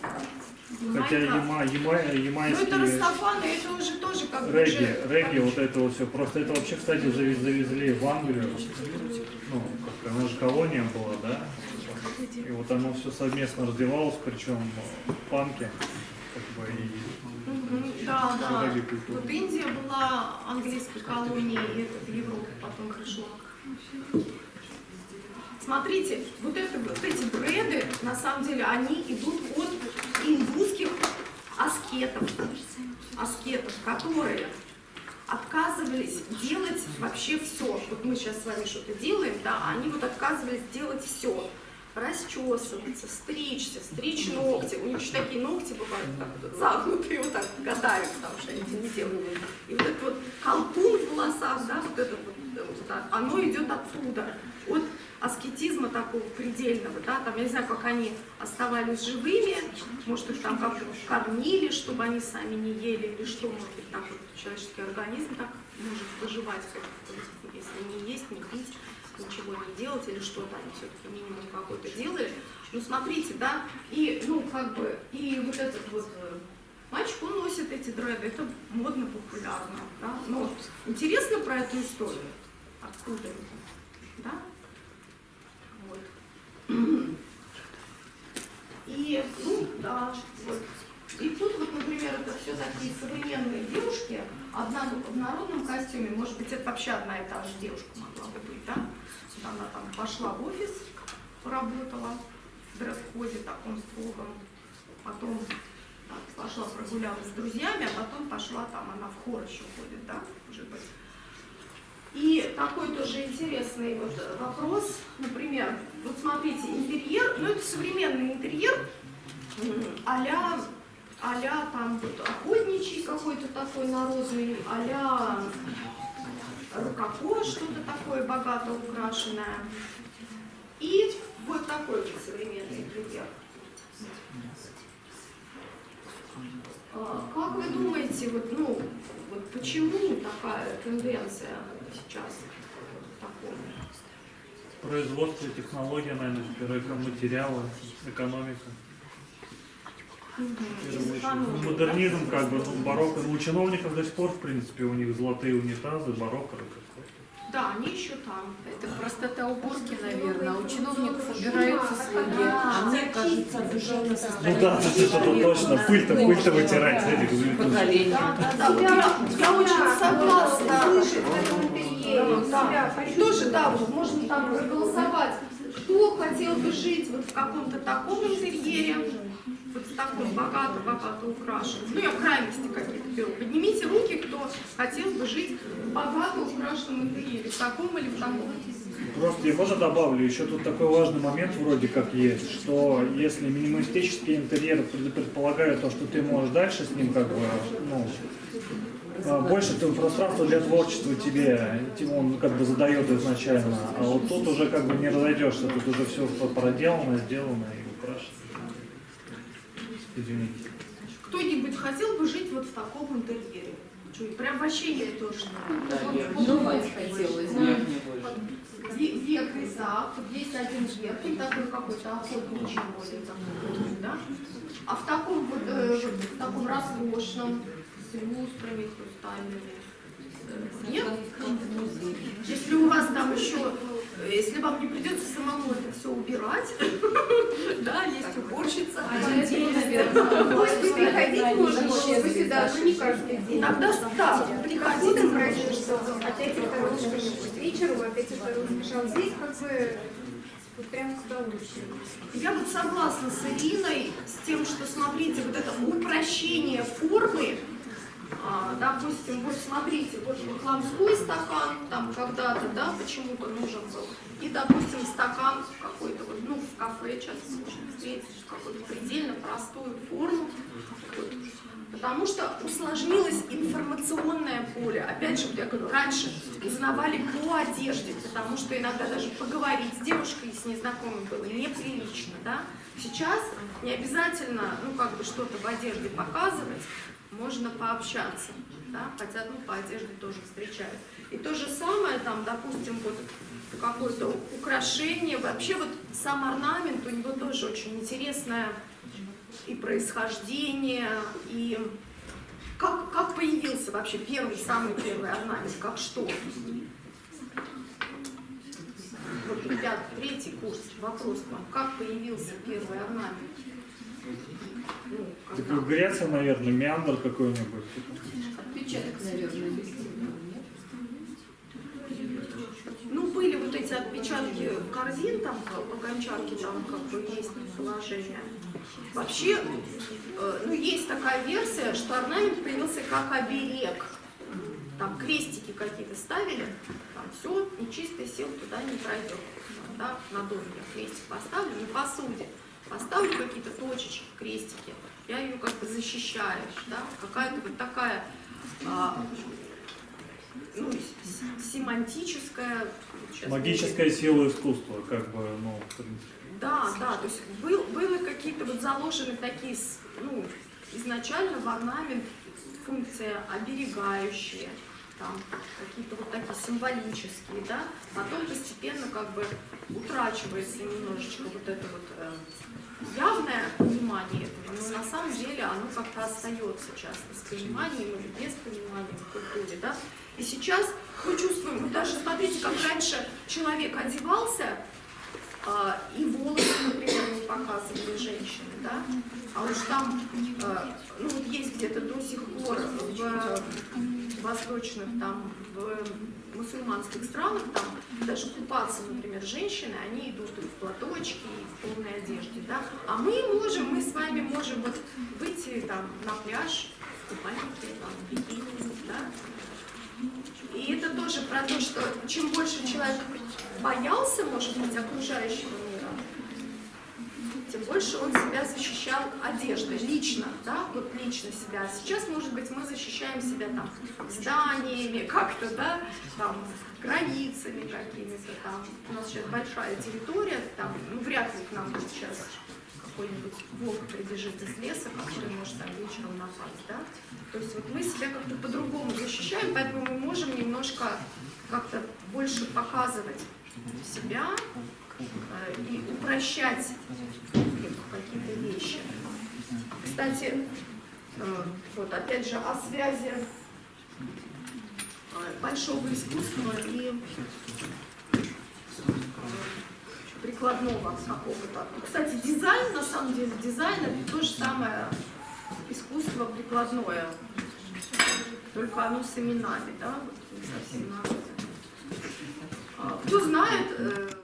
Хотя ямайские... Ну это растафаны, это уже тоже как бы... Регги, вот это вот все. Просто это вообще, кстати, завезли в Англию. Ну, как она же колония была, да? И вот оно все совместно развивалось, причем в панке, как бы, и... Да, да. Вот Индия была английской колонией, и это в Европу потом пришло. Смотрите, вот эти дреды, на самом деле, они идут от индусских аскетов, которые отказывались делать вообще все. Вот мы сейчас с вами что-то делаем, да, а они вот отказывались делать все. Расчесываться, стричь ногти. У них еще такие ногти бывают так вот загнутые, вот так гадают, потому что они это не делают. И вот этот вот колтун в волосах, да, вот это вот, оно идет оттуда, от аскетизма такого предельного, да, там, я не знаю, как они оставались живыми, может, их там как-то кормили, чтобы они сами не ели, или что, может быть, так вот человеческий организм так может выживать, если не есть, не пить, ничего не делать, или что-то они все-таки минимум какой-то делали. Ну, смотрите, да, и, ну, как бы, и вот этот вот мальчик, он носит эти дреды, это модно, популярно, да, но интересно про эту историю, откуда это, да? И, ну, да, вот. И тут вот, например, это все такие современные девушки, одна в народном костюме, может быть, это вообще одна и та же девушка могла бы быть, да? Она там пошла в офис, поработала в дресс-коде таком строгом, потом так, пошла прогулялась с друзьями, а потом пошла там, она в хор еще ходит, да, может быть. И такой тоже интересный вот вопрос, например, вот смотрите, интерьер, ну это современный интерьер, а-ля там вот охотничий какой-то такой народный, а-ля рококо, что-то такое богато украшенное. И вот такой вот современный интерьер. Как вы думаете, вот, ну, вот почему такая тенденция сейчас такого? Производство, технология, наверное, материалы, экономика. Ну, модернизм, как бы, ну, барокко. Ну, у чиновников до сих пор, в принципе, у них золотые унитазы, барокко. Да, они еще там. Это простота уборки, наверное. У чиновников убираются слуги. А мне кажется, Ну да, это точно. Пыль-то вытирать с этих поколение. Да, вот я очень согласна. Слышит в этом интерьере себя, И тоже, да, вот можно там проголосовать. Кто хотел бы жить вот в каком-то таком интерьере, вот в таком богато-богато украшенном. Ну, я крайности какие-то беру. Поднимите руки, кто хотел бы жить в богато украшенном интерьере, в таком или в таком. Просто я тоже добавлю, еще тут такой важный момент вроде как есть, что если минималистический интерьер предполагает то, что ты можешь дальше с ним как бы, ну, больше пространства для творчества тебе он как бы задает изначально, а вот тут уже как бы не разойдешься, тут уже все проделано, сделано и украшено. Извините. Кто-нибудь хотел бы жить вот в таком интерьере? Что, прям вообще не тоже. Ну, хотелось. Верхний зал, тут есть один верхний, такой какой-то охотничий более такой, да? А в таком вот, в таком роскошном, с люстрами хрустальными. Нет? Если у вас там еще, если вам не придется самому это все убирать, да, есть уборщица. Гости приходить можно сюда, но не каждый день. Иногда, да, приходите. Приходите, празднуешься, опять второй раз вечером, опять второй раз. Здесь как бы вот прям с удовольствием. Я вот согласна с Ириной, с тем, что, смотрите, вот это упрощение формы, допустим, вот смотрите, вот хламской стакан, там когда-то, да, почему-то нужен был, и, допустим, стакан какой-то, вот, ну, в кафе сейчас можно встретить какую-то предельно простую форму, вот. Потому что усложнилось информационное поле. Опять же, я говорю, раньше узнавали по одежде, потому что иногда даже поговорить с девушкой, с незнакомой было неприлично, да. Сейчас не обязательно, ну, как бы что-то в одежде показывать, можно пообщаться, да, хотя, ну, по одежде тоже встречают. И то же самое, там, допустим, вот какое-то украшение, вообще вот сам орнамент, у него тоже очень интересное и происхождение, и как появился вообще самый первый орнамент, как что? Вот, ребят, 3-й курс, вопрос к вам, как появился первый орнамент? Ну, Так в Греции, наверное, меандр какой-нибудь. Отпечаток, наверное, есть. Ну, были вот эти отпечатки корзин, там, по гончарке, там, как бы, есть положение. Вообще, ну, есть такая версия, что орнамент появился как оберег. Там крестики какие-то ставили, там все, нечистой сил туда не пройдет. Да, на доме я крестик поставлю, на посуде поставлю какие-то точечки, крестики, я ее как бы защищаю, да, какая-то вот такая, ну, семантическая... Магическая сила искусства, как бы, ну, в принципе. Да, да, то есть было какие-то вот заложены такие, ну, изначально в орнамент функция оберегающая, там какие-то вот такие символические, да, потом постепенно как бы утрачивается немножечко вот это вот явное понимание этого, но на самом деле оно как-то остается часто с пониманием или без понимания в культуре, да. И сейчас мы чувствуем, вот даже смотрите, как раньше человек одевался, и волосы, например, не показывали женщины, да, а уж там, ну вот есть где-то до сих пор в восточных, там, в мусульманских странах, там, даже купаться, например, женщины, они идут и в платочке, и в полной одежде, да, а мы с вами можем вот выйти там на пляж, в купальнике, там, в бикини, да. И это тоже про то, что чем больше человек боялся, может быть, окружающего мира, тем больше он себя защищал одеждой, лично, да, вот лично себя. Сейчас, может быть, мы защищаем себя там зданиями как-то, да, там, границами какими-то там. У нас сейчас большая территория, там, ну, вряд ли к нам будет сейчас какой-нибудь волк прибежит из леса, который может там вечером напасть, да? То есть вот мы себя как-то по-другому защищаем, поэтому мы можем немножко как-то больше показывать себя и упрощать какие-то вещи. Кстати, вот опять же о связи большого искусства и прикладного какого-то. Кстати, дизайн, на самом деле, дизайн это то же самое искусство прикладное, только оно с именами, да, вот, не совсем. Кто знает,